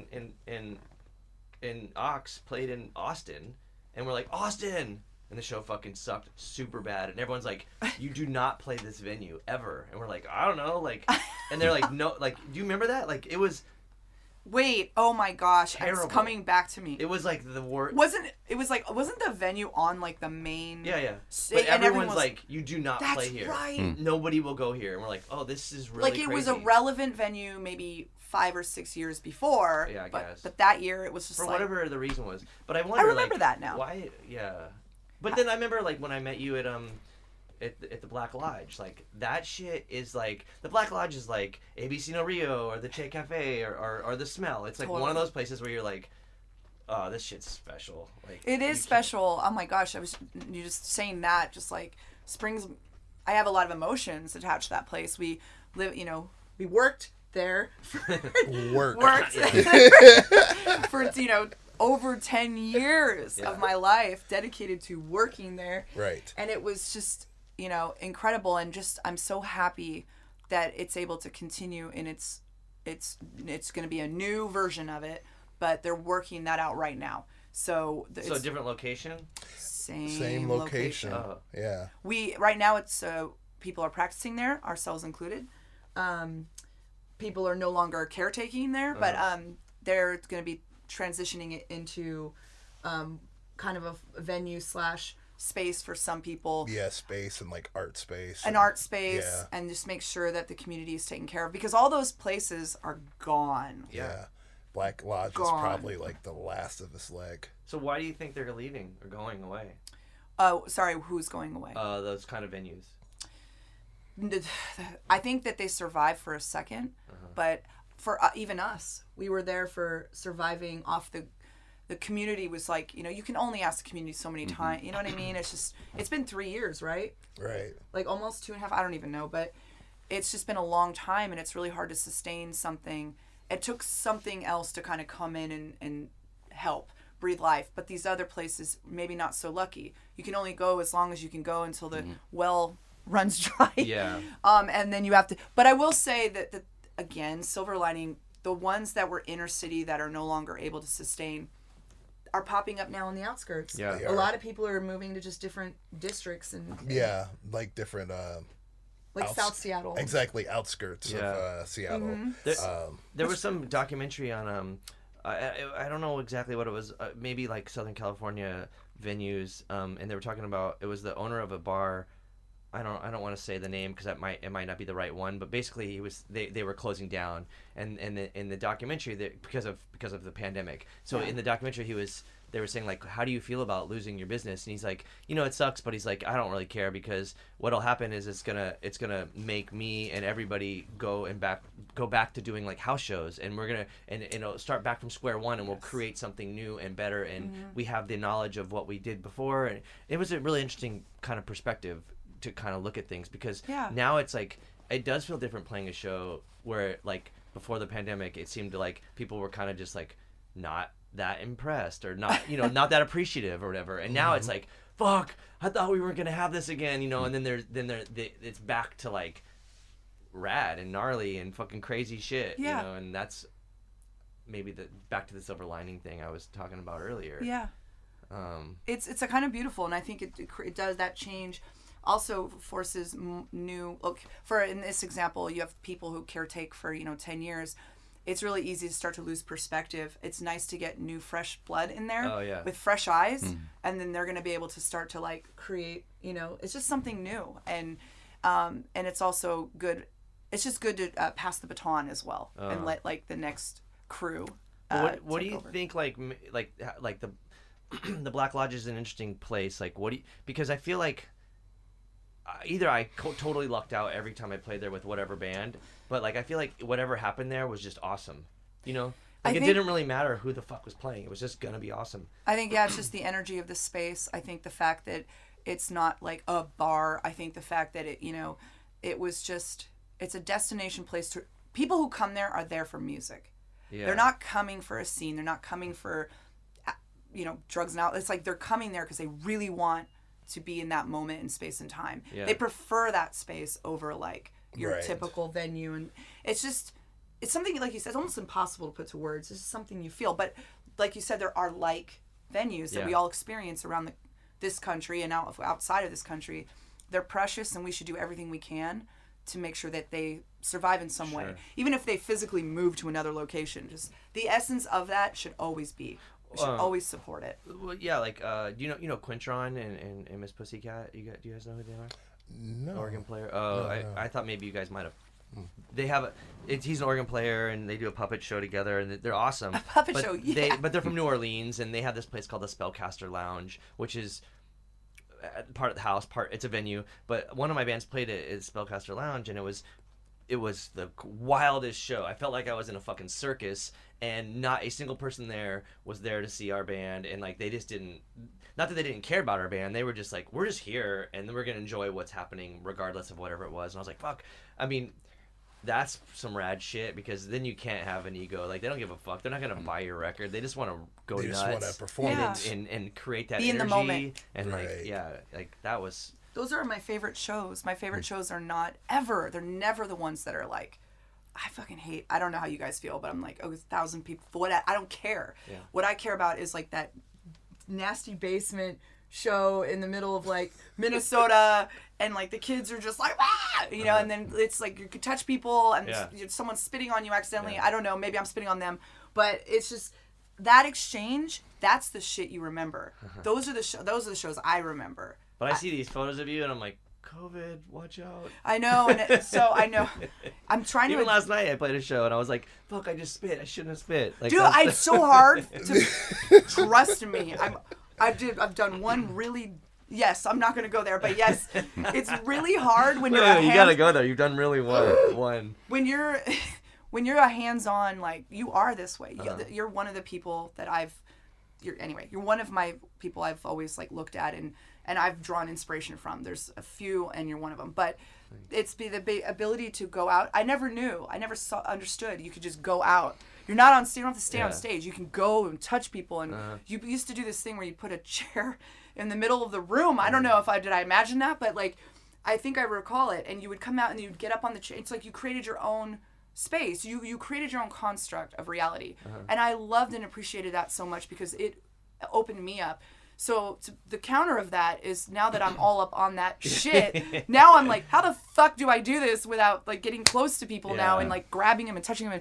in Ox played in Austin, and we're like, Austin! And the show fucking sucked super bad. And everyone's like, you do not play this venue ever. And we're like, I don't know. Like, and they're like, no, like, do you remember that? Like, it was Wait, oh my gosh, Terrible. it's coming back to me. like the worst. Wasn't the venue on like the main? Yeah, yeah. State, But and everyone everyone's was- like, you do not That's play here. right. Nobody will go here. And we're like, oh, this is really Like it was a crazy. relevant venue maybe 5 or 6 years before. Yeah, I but, guess. But that year it was just For like, whatever the reason was. But I wonder, remember like, that now. Why? Yeah. But then I remember, like, when I met you at the Black Lodge, like, that shit is like, the Black Lodge is like ABC No Rio or the Che Cafe or the Smell. It's like one of Totally. those places where you're like, oh, this shit's special. Like, it you is can't- special. Oh my gosh, you just saying that just like springs. I have a lot of emotions attached to that place. We live, we worked there. Work. Worked for over 10 years of my life dedicated to working there. Right. And it was just, incredible. And just, I'm so happy that it's able to continue in it's going to be a new version of it, but they're working that out right now. So So different location? same location. Oh. Yeah. Right now it's people are practicing there, ourselves included. People are no longer caretaking there, but they're going to be transitioning it into kind of a venue / space for some people. Yeah, space and like art space. An art space, Yeah. and just make sure that the community is taken care of, because all those places are gone. Yeah. Black Lodge is Gone. probably like the last of his leg. So why do you think they're leaving or going away? Oh, sorry, who's going away? Those kind of venues. I think that they survived for a second, but for even us, we were there for surviving off the community was like, you can only ask the community so many times. You know what I mean? It's been 3 years, right? Right. Like almost 2.5. I don't even know, but it's just been a long time, and it's really hard to sustain something. It took something else to kind of come in and help breathe life. But these other places, maybe not so lucky. You can only go as long as you can go until the well runs dry. Yeah. And then you have to. But I will say that again, silver lining, the ones that were inner city that are no longer able to sustain are popping up now on the outskirts. Yeah. A lot of people are moving to just different districts and like different like South Seattle. Exactly, outskirts of Seattle. Mm-hmm. There was some documentary on I don't know exactly what it was, maybe like Southern California venues, and they were talking about, it was the owner of a bar. I don't want to say the name because it might not be the right one, but basically they were closing down, and in the documentary because of the pandemic. So in the documentary they were saying like, how do you feel about losing your business? And he's like, it sucks, but he's like, I don't really care, because what'll happen is it's gonna make me and everybody go back to doing like house shows, and we're gonna and it'll start back from square one, and we'll create something new and better, and we have the knowledge of what we did before. And it was a really interesting kind of perspective to kind of look at things, because now it's like, it does feel different playing a show where like before the pandemic it seemed to like people were kind of just like not that impressed or not not that appreciative or whatever, and now it's like, fuck, I thought we weren't gonna have this again, and then it's back to like rad and gnarly and fucking crazy shit, and that's maybe back to the silver lining thing I was talking about earlier. It's a kind of beautiful, and I think it does that change. Also forces new look. For in this example, you have people who caretake for 10 years. It's really easy to start to lose perspective. It's nice to get new, fresh blood in there with fresh eyes, and then they're going to be able to start to like create. It's just something new, and it's also good. It's just good to pass the baton as well, and let like the next crew. What do you think? Like the the Black Lodge is an interesting place. Like, because I feel like either I totally lucked out every time I played there with whatever band, but like I feel like whatever happened there was just awesome. Like it didn't really matter who the fuck was playing. It was just gonna be awesome. I think it's just the energy of the space. I think the fact that it's not like a bar. I think the fact that it was just, it's a destination place to people who come there are there for music. Yeah. They're not coming for a scene. They're not coming for drugs and out. It's like they're coming there because they really want to be in that moment in space and time. Yeah. They prefer that space over like your typical venue, and it's something, like you said, it's almost impossible to put to words. It's just something you feel. But like you said, there are like venues that we all experience around this country and outside of this country. They're precious, and we should do everything we can to make sure that they survive in some way, even if they physically move to another location. Just the essence of that should always be. We should always support it. Well, yeah, like do you know Quintron and Miss Pussycat? Do you guys know who they are? No. Organ player. Oh, no. I thought maybe you guys might have. They have he's an organ player, and they do a puppet show together, and they're awesome. A puppet show, yeah. But they're from New Orleans, and they have this place called the Spellcaster Lounge, which is part of the house, it's a venue. But one of my bands played it at Spellcaster Lounge, and it was the wildest show. I felt like I was in a fucking circus, and not a single person there was there to see our band, and like they just didn't, not that they didn't care about our band, they were just like, we're just here and we're gonna enjoy what's happening regardless of whatever it was. And I was like, fuck, I mean, that's some rad shit, because then you can't have an ego. Like, they don't give a fuck. They're not gonna buy your record. They just want to go nuts. They just want to perform and create that be energy in the moment. And like that was. Those are my favorite shows. My favorite shows are not ever. They're never the ones that are like, I fucking hate. I don't know how you guys feel, but I'm like, 1,000 people. I don't care. Yeah. What I care about is like that nasty basement show in the middle of like Minnesota, and like the kids are just like, ah! And then it's like you could touch people, and someone's spitting on you accidentally. I don't know. Maybe I'm spitting on them, but it's just that exchange. That's the shit you remember. Those are the shows I remember. But I see these photos of you, and I'm like, COVID, watch out. I know, and so I know. I'm trying to. Even last night, I played a show, and I was like, fuck, I just spit. I shouldn't have spit. Like, dude, it's so hard to trust me. I've done one really. Yes, I'm not gonna go there, but yes, it's really hard when you're. You gotta go there. You've done really one. When you're a hands-on, like you are this way. You're one of the people that You're one of my people I've always like looked at and I've drawn inspiration from. There's a few, and you're one of them. But it's the ability to go out. I never understood. You could just go out. You're not on stage. You don't have to stay on stage. You can go and touch people. And you used to do this thing where you put a chair in the middle of the room. I don't know if did I imagine that, but like I think I recall it, and you would come out and you'd get up on the it's like you created your own space. You created your own construct of reality. And I loved and appreciated that so much because it opened me up. So the counter of that is now that I'm all up on that shit, now I'm like, how the fuck do I do this without like getting close to people now and like grabbing them and touching them?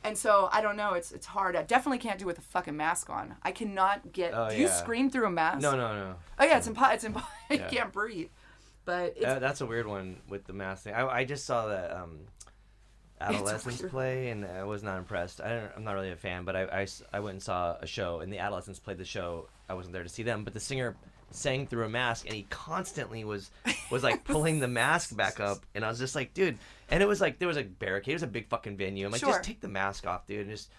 And so I don't know, it's hard. I definitely can't do it with a fucking mask on. I cannot get. Do you scream through a mask? No. Oh yeah, it's impossible. I can't breathe. But it's, that's a weird one with the mask thing. I just saw that Adolescents play, and I was not impressed. I'm not really a fan, but I went and saw a show, and the Adolescents played the show. I wasn't there to see them, but the singer sang through a mask, and he constantly was like pulling the mask back up, and I was just like, dude. And it was like there was a barricade. It was a big fucking venue. I'm like, just take the mask off, dude, and just.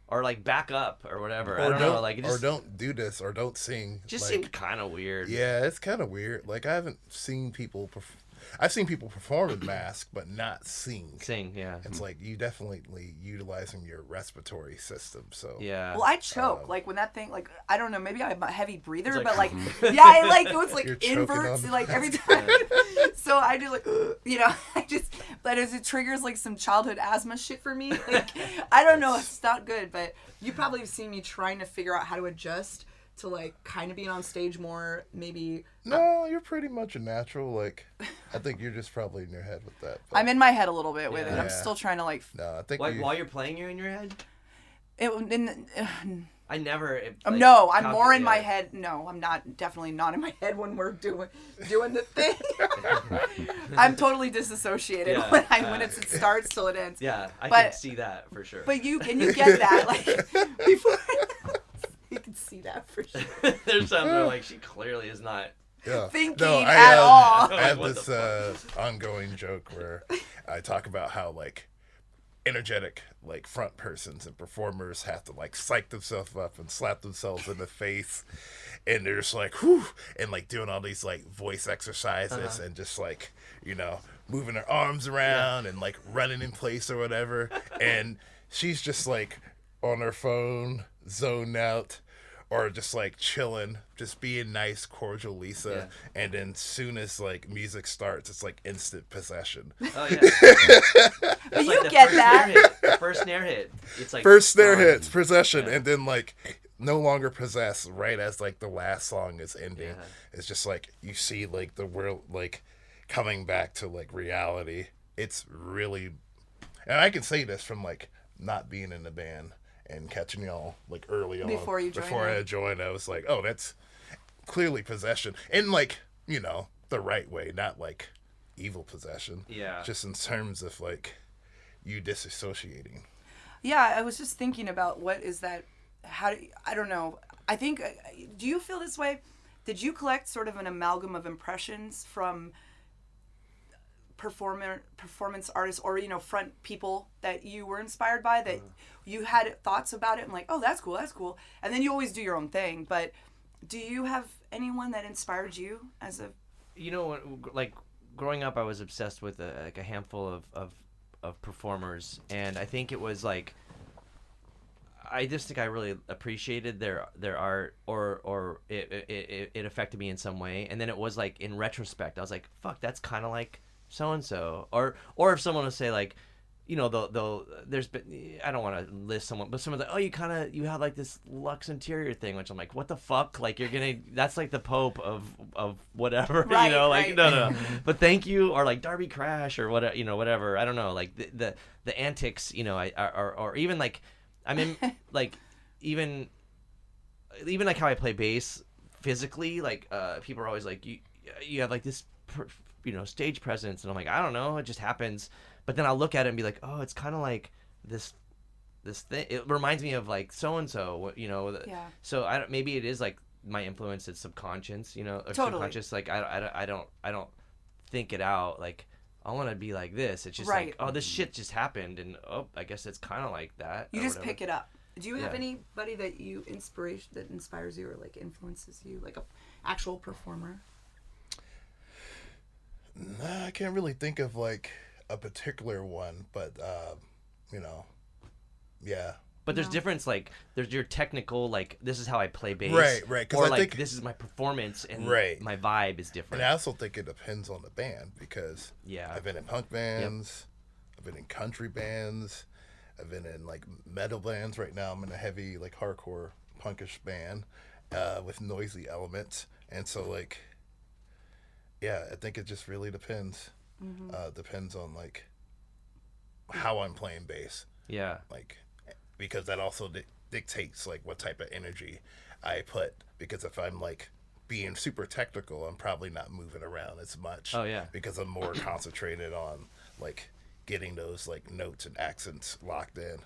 Or like back up or whatever. I don't know. Like, or don't do this or don't sing. Just like, seemed kind of weird. Yeah, it's kind of weird. Like I haven't seen people. I've seen people perform with masks, but not sing. Sing, yeah. It's like you definitely utilizing your respiratory system. So yeah. Well, I choke like when that thing. Like I don't know. Maybe I'm a heavy breather, like, but like yeah, I like it was like You're inverts like every time. So I do like but it triggers like some childhood asthma shit for me. Like I don't know. It's not good, but you probably have seen me trying to figure out how to adjust to like kind of being on stage more. Maybe. No, you're pretty much a natural. Like I think you're just probably in your head with that. But, I'm in my head a little bit with it. I'm still trying to like. No, I think while you're playing, you're in your head. I never. Like, no, I'm more in my head. No, I'm not. Definitely not in my head when we're doing the thing. I'm totally disassociated when it starts till it ends. Yeah, I can see that for sure. But you get that like before. You can see that for sure. There's something like she clearly is not thinking at all. I have this ongoing joke where I talk about how like energetic like front persons and performers have to like psych themselves up and slap themselves in the face, and they're just like whew, and like doing all these like voice exercises and just like moving their arms around and like running in place or whatever, and she's just like on her phone zoned out or just like chilling, just being nice, cordial Lisa, and then soon as like music starts, it's like instant possession. Oh yeah. But you like get that. The first snare hit. It's like first snare hits, possession, and then like no longer possessed right as like the last song is ending. It's just like you see like the world like coming back to like reality. It's really, and I can say this from like not being in the band and catching y'all like early on before I joined. I was like, oh, that's clearly possession, in like the right way, not like evil possession. Yeah. Just in terms of like you disassociating. Yeah, I was just thinking about what is that. I don't know. I think. Do you feel this way? Did you collect sort of an amalgam of impressions from performance artists or front people that you were inspired by, that you had thoughts about it and like, oh, that's cool, and then you always do your own thing? But do you have anyone that inspired you as a like growing up I was obsessed with a handful of performers, and I think it was like I just think I really appreciated their art, or it affected me in some way, and then it was like in retrospect I was like, fuck, that's kind of like so and so, or if someone would say like, they'll there's been, I don't want to list someone, but someone's like, oh, you have like this luxe interior thing, which I'm like, what the fuck, like that's like the Pope of whatever, right, like right. no, but thank you, or like Darby Crash or whatever, whatever, I don't know, like the antics, or even like I mean like even like how I play bass physically, like people are always like, you have like this stage presence, and I'm like, I don't know, it just happens. But then I'll look at it and be like, oh, it's kind of like this thing. It reminds me of like so and so, Yeah. So maybe it is like my influence. It's subconscious, or totally. subconscious. Like I don't think it out. Like I want to be like this. It's just like, oh, this shit just happened, and oh, I guess it's kind of like that. You just pick it up. Do you have anybody that inspires you or like influences you, like a actual performer? Nah, I can't really think of like a particular one, but yeah, But there's difference, like, there's your technical, like, this is how I play bass. Right. 'Cause Or, I like, think, this is my performance, and Right. my vibe is different. and I also think it depends on the band, because Yeah. I've been in punk bands, I've been in country bands, I've been in like metal bands. Right now I'm in a heavy like hardcore punkish band with noisy elements, and so like, yeah, I think it just really depends. Depends on like how I'm playing bass, Yeah. like, because that also dictates like what type of energy I put, because if I'm like being super technical, I'm probably not moving around as much. Oh, yeah. Because I'm more concentrated on like getting those like notes and accents locked in.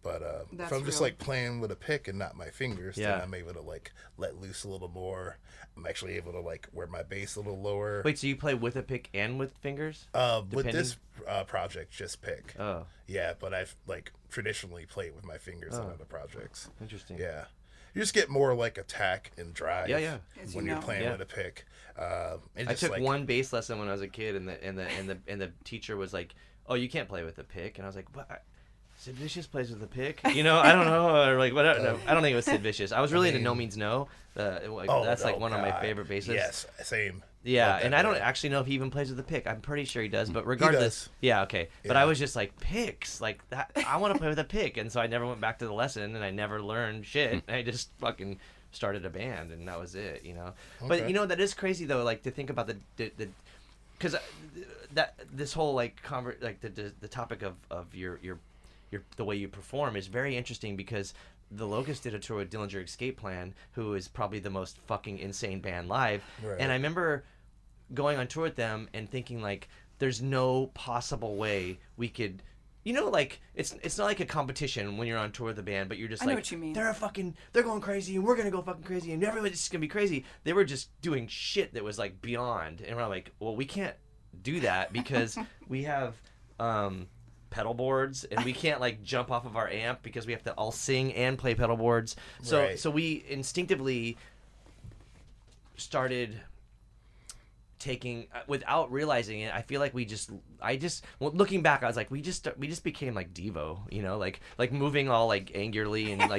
But if I'm just real. like playing with a pick and not my fingers, Yeah. then I'm able to like let loose a little more. I'm actually able to like wear my bass a little lower. Wait, so you play with a pick and with fingers? With depending? this project, just pick. Oh, Yeah, but I've like traditionally played with my fingers on other projects. interesting. Yeah. You just get more like attack and drive. Yeah. As When you you're know. playing Yeah. with a pick. I took one bass lesson when I was a kid, and the teacher was like, "Oh, you can't play with a pick," and I was like, "What? Sid Vicious plays with a pick?" I don't know, or like, what? No, I don't think it was Sid Vicious. I was really into No Means No. That's like one of my favorite bassists. Yes, same. Yeah, Love that and I don't band. actually know if he even plays with a pick. I'm pretty sure he does, but regardless, does. yeah, okay. But Yeah. I was just like, picks, like that. I want to play with a pick, and so I never went back to the lesson, and I never learned shit. I just fucking started a band, and that was it, But Okay. that is crazy though, like to think about the because that this whole like the topic of your the way you perform is very interesting, because the Locust did a tour with Dillinger Escape Plan, who is probably the most fucking insane band live. Right. And I remember going on tour with them and thinking like, there's no possible way we could, like it's not like a competition when you're on tour with the band, but you're just I know like, what you mean. they're going crazy and we're gonna go fucking crazy and everybody's just gonna be crazy. They were just doing shit that was like beyond, and we're like, well, we can't do that because we have pedal boards, and we can't like jump off of our amp because we have to all sing and play pedal boards. So Right. so we instinctively started taking, without realizing it, I feel like looking back, I was like, we just became like Devo, like moving all like angularly and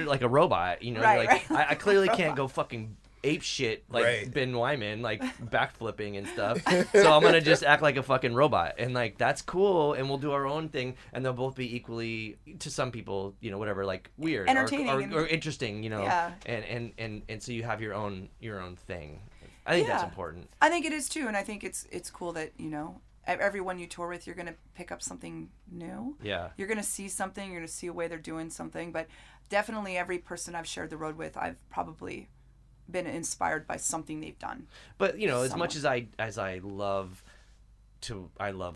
like a robot, Right, like right. I clearly can't go fucking ape shit like Right. Ben Wyman, like backflipping and stuff. So I'm gonna just act like a fucking robot, and like that's cool, and we'll do our own thing, and they'll both be equally, to some people, whatever, like weird Entertaining or interesting, Yeah. and so you have your own thing. I think that's Yeah. important. I think it is too, and I think it's cool that everyone you tour with, you're gonna pick up something new. Yeah. You're gonna see something. You're gonna see a way they're doing something. But definitely, every person I've shared the road with, I've probably been inspired by something they've done. But as Someone. much as I love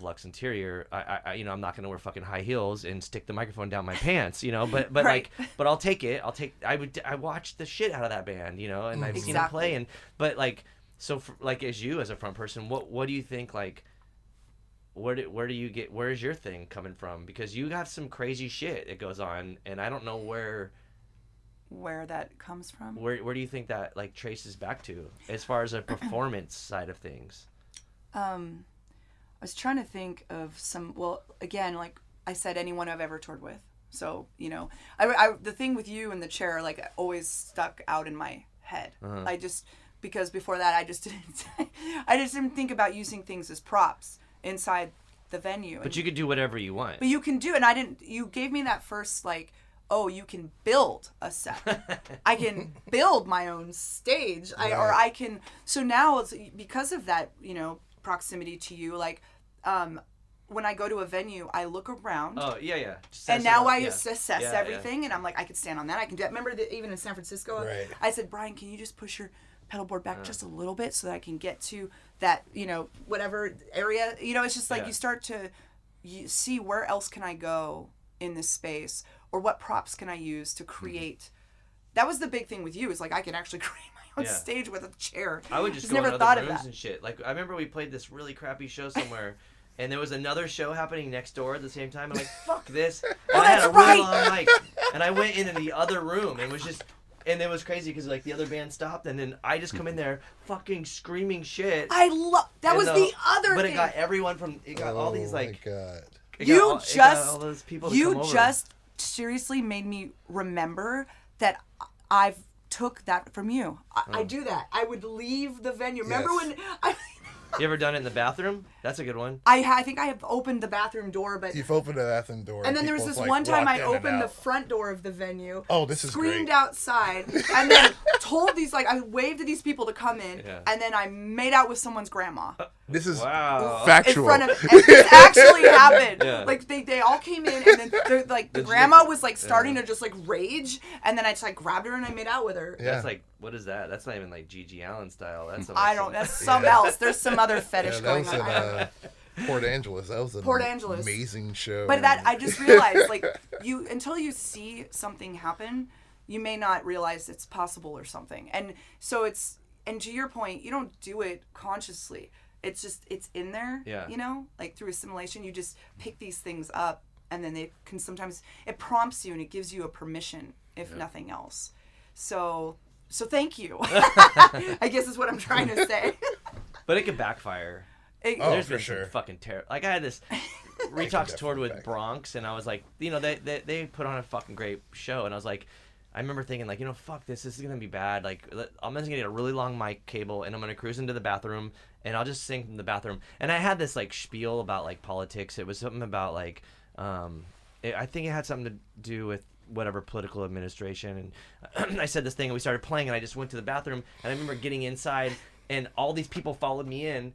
Lux Interior, I I'm not gonna wear fucking high heels and stick the microphone down my pants, but Right. but I'll take it. I watched the shit out of that band, and I've seen them play, Exactly. but like, so for, like, as a front person, what do you think, like, where's your thing coming from? Because you have some crazy shit that goes on, and I don't know where That comes from. do you think that like traces back to, as far as a performance side of things? I was trying to think of some. Well, again, like I said, anyone I've ever toured with. So the thing with you and the chair, like, always stuck out in my head. I just, because before that, I just didn't think about using things as props inside the venue. But you could do whatever you want. But you can do, and I didn't. You gave me that first like, oh, you can build a set. I can build my own stage. I can. So now it's because of that, proximity to you. Like, when I go to a venue, I look around. Oh yeah. And now I Yeah. assess Yeah. everything, and I'm like, I could stand on that. I can do that. Remember that even in San Francisco, Right. I said, Brian, can you just push your pedal board back just a little bit so that I can get to that, whatever area. It's just like Yeah. you start to see where else can I go in this space, or what props can I use to create. That was the big thing with you, is like I can actually create my own Yeah. stage with a chair. I would just go never in thought other of rooms that. and shit. Like, I remember we played this really crappy show somewhere, and there was another show happening next door at the same time. I'm like, fuck this. And I had a that's really long mic, and I went into the other room, and and it was crazy because like the other band stopped, and then I just come in there fucking screaming shit. I love that. And Was the other but thing. it got everyone from. It got all these like. Oh my God. it got You all just those people to you come over. just seriously made me remember that I've took that from you. I do that. I would leave the venue. Remember when You ever done it in the bathroom? That's a good one. I think I have opened the bathroom door, but You've opened the bathroom door. and then there was people's, this like, one time walked I in and opened the out. front door of the venue. Oh, this is screamed great. outside, and then told these I waved to these people to come in, Yeah. and then I made out with someone's grandma. This is Wow. factual. In front of, and this actually happened. Yeah. Like they all came in, and then the grandma was starting to just rage, and then I just grabbed her and I made out with her. Yeah. That's like, what is that? That's not even like Gigi Allen style. That's I don't. That's something else. There's some other fetish Yeah, that going was on. I don't know. in Port Angeles. That was an Port Angeles. amazing show. But that I just realized, you until you see something happen, you may not realize it's possible or something. And so and to your point, you don't do it consciously. It's just it's in there. Yeah. You know, through assimilation, you just pick these things up, and then they can sometimes it prompts you and it gives you a permission, if nothing else. So thank you. I guess is what I'm trying to say. But it could backfire. Oh, for been sure. some fucking terrible. Like I had this Retox toured with Bronx, and I was like, they put on a fucking great show, and I was like, I remember thinking fuck this is gonna be bad. I'm just gonna get a really long mic cable, and I'm gonna cruise into the bathroom, and I'll just sing from the bathroom. And I had this spiel about politics. It was something about I think it had something to do with whatever political administration, and I said this thing, and we started playing, and I just went to the bathroom, and I remember getting inside. And all these people followed me in,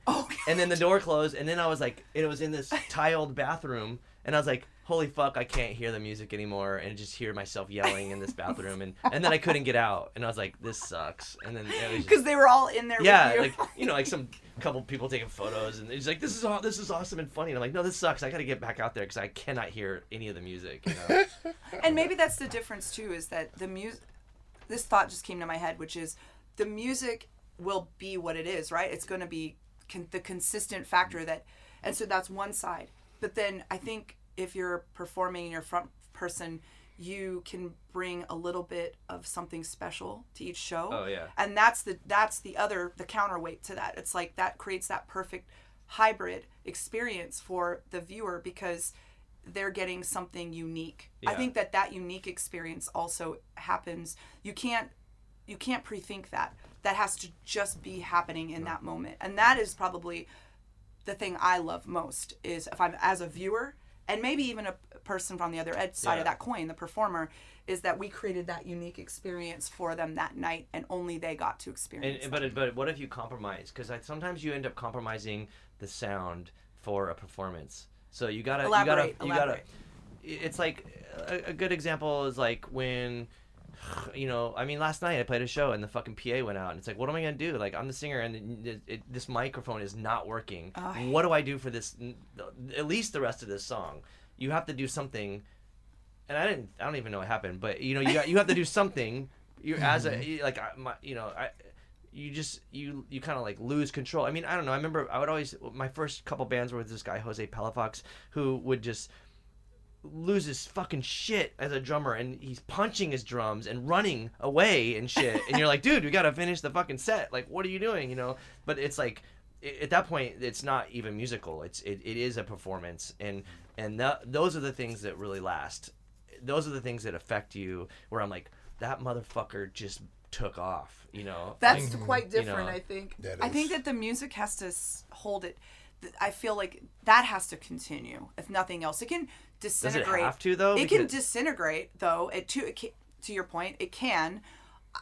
and then the door closed, and then I was it was in this tiled bathroom, and I was like, holy fuck, I can't hear the music anymore, and just hear myself yelling in this bathroom, and then I couldn't get out, and I was like, this sucks, and then it was Because they were all in there with you. some couple people taking photos, and it's like, this is awesome and funny, and I'm like, no, this sucks, I gotta get back out there, because I cannot hear any of the music, And maybe that's the difference, too, is that the music, this thought just came to my head, which is the music will be what it is, right? It's going to be the consistent factor and so that's one side. But then I think if you're performing and you're front person, you can bring a little bit of something special to each show. Oh yeah. And that's the counterweight to that. It's that creates that perfect hybrid experience for the viewer because they're getting something unique. Yeah. I think that unique experience also happens. You can't pre-think that. That has to just be happening in that moment. And that is probably the thing I love most is if I'm as a viewer and maybe even a person from the other side of that coin, the performer, is that we created that unique experience for them that night and only they got to experience it. But what if you compromise? Because sometimes you end up compromising the sound for a performance. So you gotta Elaborate. It's like a good example is when last night I played a show and the fucking PA went out and it's like, what am I gonna do? I'm the singer and this microphone is not working. What do I do for this? At least the rest of this song, you have to do something. And I don't even know what happened, but you have to do something. You're as a you kind of lose control. I mean, I don't know. I remember I would always my first couple bands were with this guy Jose Palafox who would just lose his fucking shit as a drummer, and he's punching his drums and running away and shit, and you're like, dude, we gotta finish the fucking set, what are you doing, but it's at that point it's not even musical, it is a performance, and those are the things that really last. Those are the things that affect you, where I'm like, that motherfucker just took off, That's quite different, I think. I think that the music has to hold it. I feel like that has to continue, if nothing else. It can disintegrate. Does it have to, though? It can disintegrate, though. To your point, it can.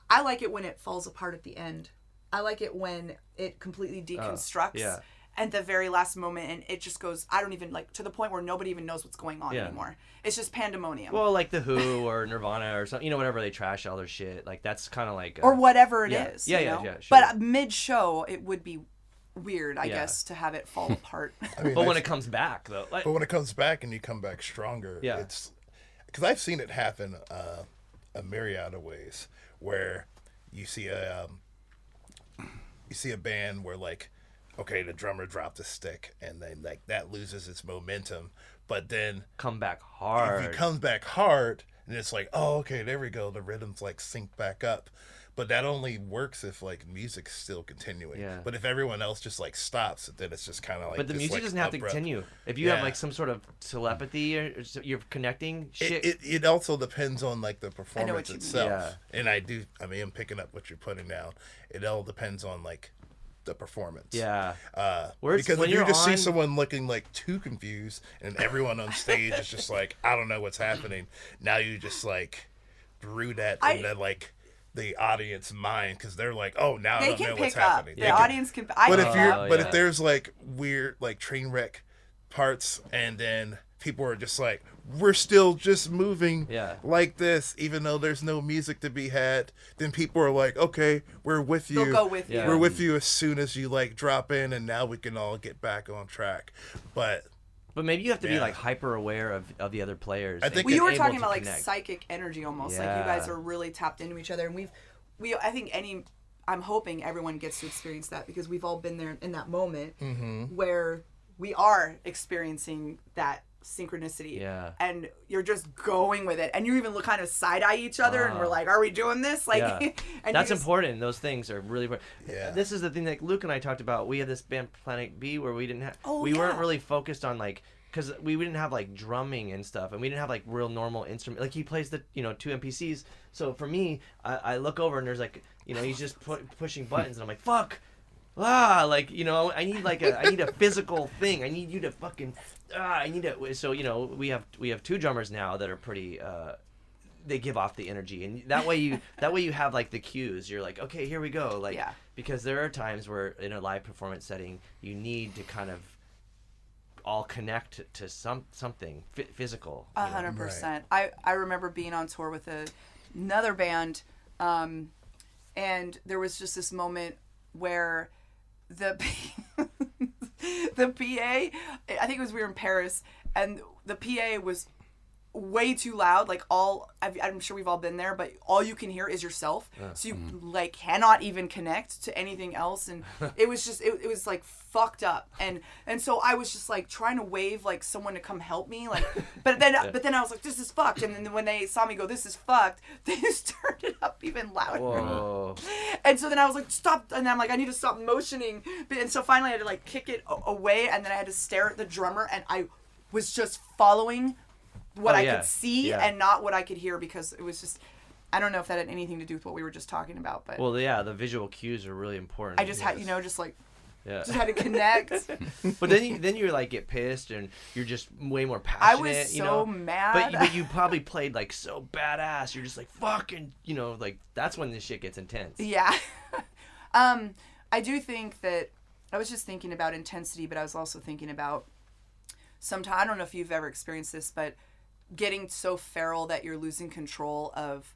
I like it when it falls apart at the end. I like it when it completely deconstructs at the very last moment, and it just goes, I don't even, to the point where nobody even knows what's going on anymore. It's just pandemonium. Well, The Who or Nirvana or something, whatever, they trash all their shit. That's kind of or whatever it is. Yeah, sure. But mid-show, it would be weird, I guess, to have it fall apart. But when it comes back, though. But when it comes back and you come back stronger, it's... Because I've seen it happen a myriad of ways, where you see a band where, okay, the drummer dropped a stick, and then, that loses its momentum, but then... Come back hard. If he comes back hard, and it's like, oh, okay, there we go. The rhythms like sync back up. But that only works if like music's still continuing. Yeah. But if everyone else just like stops, then it's just kind of like. But the this, music like, doesn't have to abrupt- continue. If you have like some sort of telepathy or you're connecting shit. It also depends on like the performance you mean. itself. Yeah. And I'm picking up what you're putting down. It all depends on like the performance. Yeah. Because when if you you're just see on- someone looking like too confused and everyone on stage is just like, I don't know what's happening. Now you just like brew that in the like the audience mind, because they're like, oh, now I They don't know can what's pick up. happening. The audience can. But if yeah. there's like weird like train wreck parts, and then people are just like, we're still just moving like this, even though there's no music to be had, then people are like, okay, we're with you. They'll go with you. We're with you as soon as you like drop in, and now we can all get back on track. But maybe you have to be like hyper aware of the other players. I think you were able talking to about like connect. psychic energy almost. Like Yeah. you guys are really tapped into each other, and I think I'm hoping everyone gets to experience that, because we've all been there in that moment where we are experiencing that synchronicity. Yeah. And you're just going with it, and you even look kind of side eye each other, and we're like, are we doing this? Like, Yeah. and That's you just- important. Those things are really important. Yeah. This is the thing that Luke and I talked about. We had this band Planet B where we didn't have Oh, we weren't yeah. really focused on like, because we didn't have like drumming and stuff, and we didn't have like real normal instrument. Like he plays the 2 MPCs. So for me, I look over and there's like he's just pushing buttons, and I'm like, fuck. Like I need a physical thing. I need you to fucking I need it. So we have 2 drummers now that are pretty they give off the energy, and that way you have like the cues. You're like, okay, here we go. Like, because there are times where in a live performance setting you need to kind of all connect to something physical. 100%. I remember being on tour with another band, and there was just this moment where the the PA, I think it was we were in Paris, and the PA was way too loud. Like I'm sure we've all been there, but all you can hear is yourself. So you like cannot even connect to anything else, and it was just it was like fucked up. And so I was just like trying to wave like someone to come help me, like but then I was like, this is fucked. And then when they saw me go, this is fucked, they just turned it up even louder. Whoa. And so then I was like, stop. And I'm like, I need to stop motioning. And so finally I had to like kick it away, and then I had to stare at the drummer, and I was just following what I could see and not what I could hear, because it was just, I don't know if that had anything to do with what we were just talking about, but Well, yeah, the visual cues are really important. I just had, just like, Yeah. just had to connect. But then you like get pissed, and you're just way more passionate. I was so mad. But you probably played like so badass. You're just like fucking, like that's when this shit gets intense. Yeah. I do think that I was just thinking about intensity, but I was also thinking about sometimes, I don't know if you've ever experienced this, but getting so feral that you're losing control of,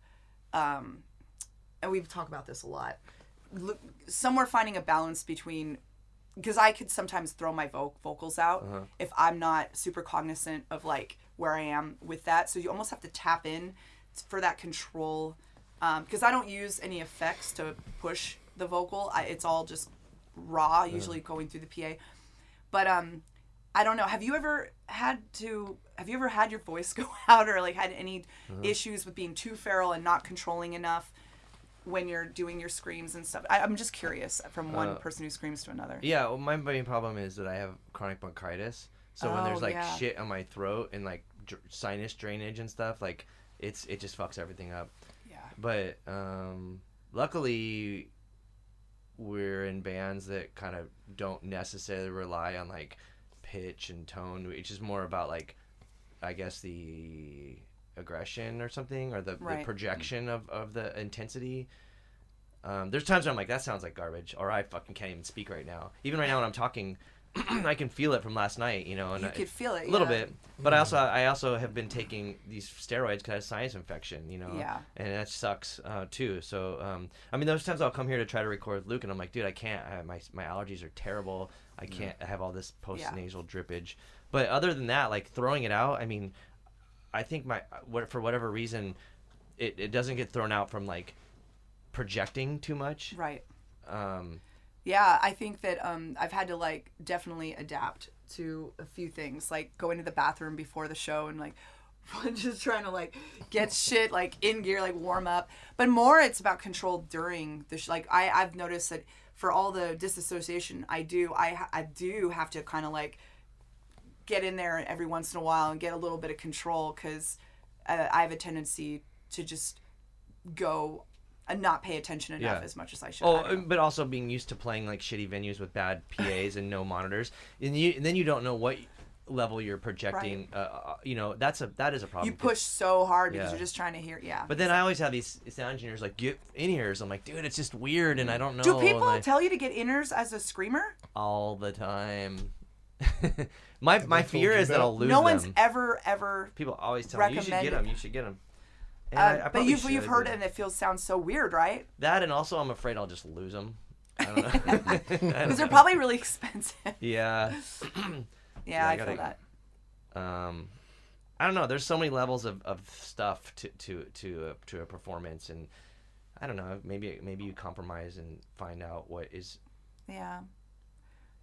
and we've talked about this a lot, somewhere finding a balance between, because I could sometimes throw my vocals out if I'm not super cognizant of like where I am with that. So you almost have to tap in for that control, because I don't use any effects to push the vocal. It's all just raw, usually going through the PA. But I don't know. Have you ever had your voice go out, or like had any issues with being too feral and not controlling enough when you're doing your screams and stuff? I'm just curious from one person who screams to another. Yeah, well, my main problem is that I have chronic bronchitis. So when there's like shit on my throat and like sinus drainage and stuff, like it just fucks everything up. Yeah. But luckily we're in bands that kind of don't necessarily rely on like pitch and tone. It's just more about like, I guess, the aggression or something, or the projection of the intensity. There's times where I'm like, that sounds like garbage, or I fucking can't even speak right now. Even right now when I'm talking, I can feel it from last night, and you could feel it a little bit. But I also have been taking these steroids because I have sinus infection, and that sucks too. So I mean, those times I'll come here to try to record with Luke, and I'm like, dude, I can't. My allergies are terrible. I can't. I have all this post-nasal drippage. But other than that, like throwing it out, I mean, I think for whatever reason, it doesn't get thrown out from like projecting too much. Right. Yeah, I think that I've had to like definitely adapt to a few things, like going to the bathroom before the show and like just trying to like get shit like in gear, like warm up. But more, it's about control during the like I've noticed that for all the disassociation I do have to kind of like get in there every once in a while and get a little bit of control, because I have a tendency to just go and not pay attention enough as much as I should. But also being used to playing like shitty venues with bad PAs and no monitors, and then you don't know what level you're projecting. Right. That is a problem. You push so hard because you're just trying to hear. Yeah. But then I always have these sound engineers like, get in-ears. I'm like, dude, it's just weird, and I don't know. Do people tell you to get in-ears as a screamer? All the time. my fear is that I'll lose them. No one's ever. People always tell me, you should get them. But you've heard it, and it sounds so weird, right? That, and also I'm afraid I'll just lose them. I don't know. Because they're probably really expensive. Yeah. Yeah, I feel that. I don't know. There's so many levels of stuff to a performance, and I don't know. Maybe you compromise and find out what is. Yeah.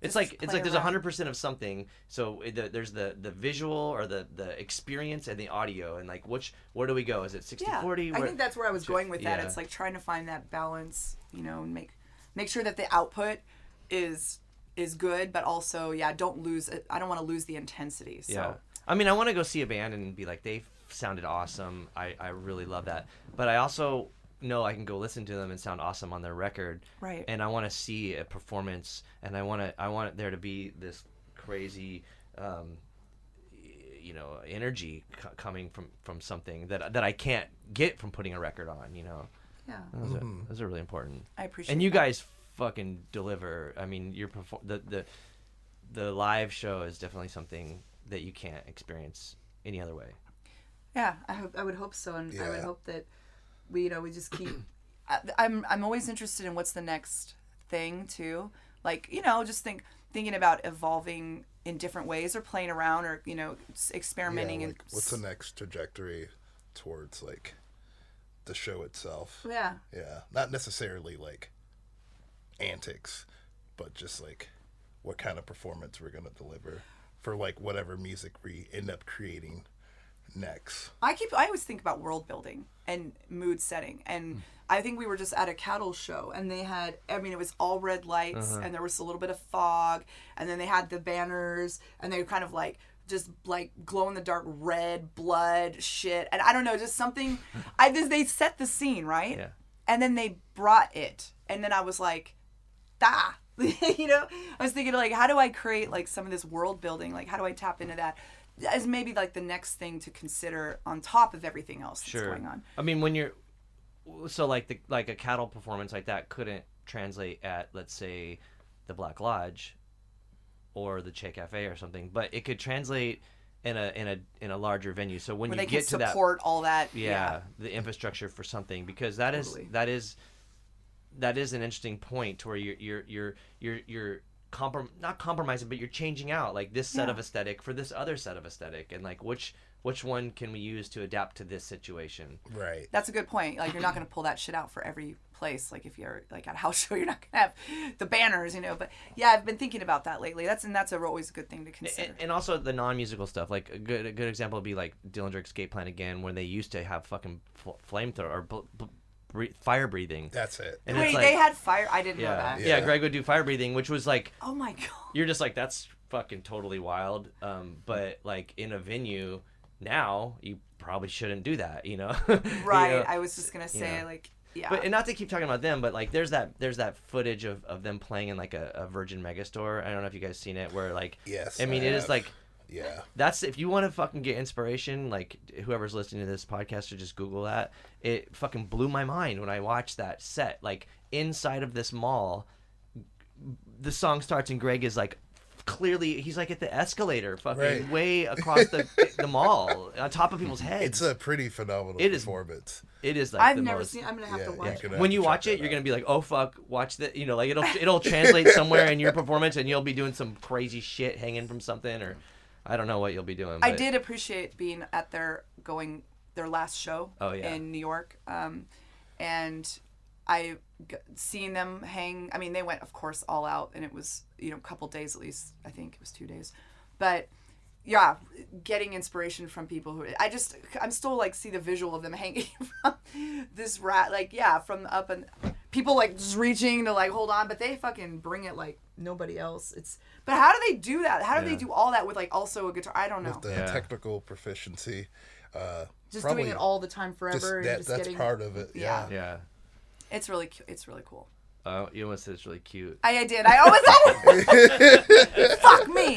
It's like there's 100% of something. So there's the visual or the experience and the audio, and like where do we go? Is it 60-40? I think that's where I was going with that. It's like trying to find that balance, and make sure that the output is good, but also don't lose it. I don't want to lose the intensity. So. Yeah. I mean, I want to go see a band and be like, they sounded awesome. I really love that. But I also know I can go listen to them and sound awesome on their record. Right. And I want to see a performance, and I want there to be this crazy energy coming from something that I can't get from putting a record on, Yeah. Those are really important. I appreciate And you that. guys fucking deliver. I mean, the live show is definitely something that you can't experience any other way. Yeah, I would hope so, and I would hope that we just keep. I'm always interested in what's the next thing too. Like just thinking about evolving in different ways, or playing around, or experimenting. Yeah, like, what's the next trajectory towards like the show itself? Yeah. Yeah, not necessarily like antics, but just like what kind of performance we're gonna deliver for like whatever music we end up creating next. I always think about world building and mood setting, and I think we were just at a cattle show, and they had, it was all red lights, and there was a little bit of fog, and then they had the banners, and they were kind of like just like glow in the dark red blood shit, and I don't know, just something. They set the scene, right? Yeah. And then they brought it, and then I was like, I was thinking like, how do I create like some of this world building? Like, how do I tap into that as maybe like the next thing to consider on top of everything else that's going on? I mean, when you're like a cattle performance like that couldn't translate at, let's say, the Black Lodge or the Che Cafe or something, but it could translate in a larger venue. So when where you they get can to support that, all that, the infrastructure for something, because that is an interesting point to where you're not compromising, but you're changing out like this set of aesthetic for this other set of aesthetic, and like which one can we use to adapt to this situation? Right. That's a good point. Like, you're not going to pull that shit out for every place. Like, if you're like at a house show, you're not going to have the banners, But yeah, I've been thinking about that lately. That's always a good thing to consider. And also the non-musical stuff. Like a good example would be like Dylan Drake's Skate Plan Again, when they used to have fucking flamethrower or fire breathing. That's it. And wait, like, they had fire? I didn't know that. Yeah, Greg would do fire breathing, which was like, oh my god, you're just like, that's fucking totally wild. But like in a venue now, you probably shouldn't do that, Right. I was just gonna say like. Yeah. But, and not to keep talking about them, but like there's that footage of them playing in like a Virgin Megastore. I don't know if you guys seen it, where like, yes, I mean, it is like, yeah, that's, if you want to fucking get inspiration, like whoever's listening to this podcast should just Google that. It fucking blew my mind when I watched that set, like inside of this mall. The song starts and Greg is like, clearly he's like at the escalator fucking way across the mall on top of people's heads. It's a pretty phenomenal performance. It is like, I've never seen. I'm gonna have to watch it. When you watch it, you're gonna be like, oh fuck, watch that. Like it'll translate somewhere in your performance, and you'll be doing some crazy shit hanging from something, or I don't know what you'll be doing. But... I did appreciate being at their last show in New York, and I seen them hang. I mean, they went, of course, all out, and it was a couple days at least. I think it was 2 days, but yeah, getting inspiration from people who I'm still like see the visual of them hanging from this from up and people like just reaching to like hold on, but they fucking bring it like nobody else. But how do they do that? How do they do all that with like also a guitar? I don't know. With the technical proficiency. Just doing it all the time forever. That's part of it. Yeah. Yeah. It's really cool. You almost said it's really cute. I did. I always thought, fuck me.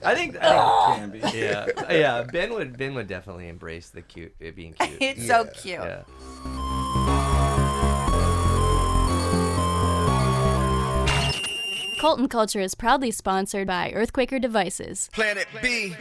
I think Can be. yeah. Ben would definitely embrace it being cute. It's so cute. Yeah. Colton Culture is proudly sponsored by Earthquaker Devices. Planet B.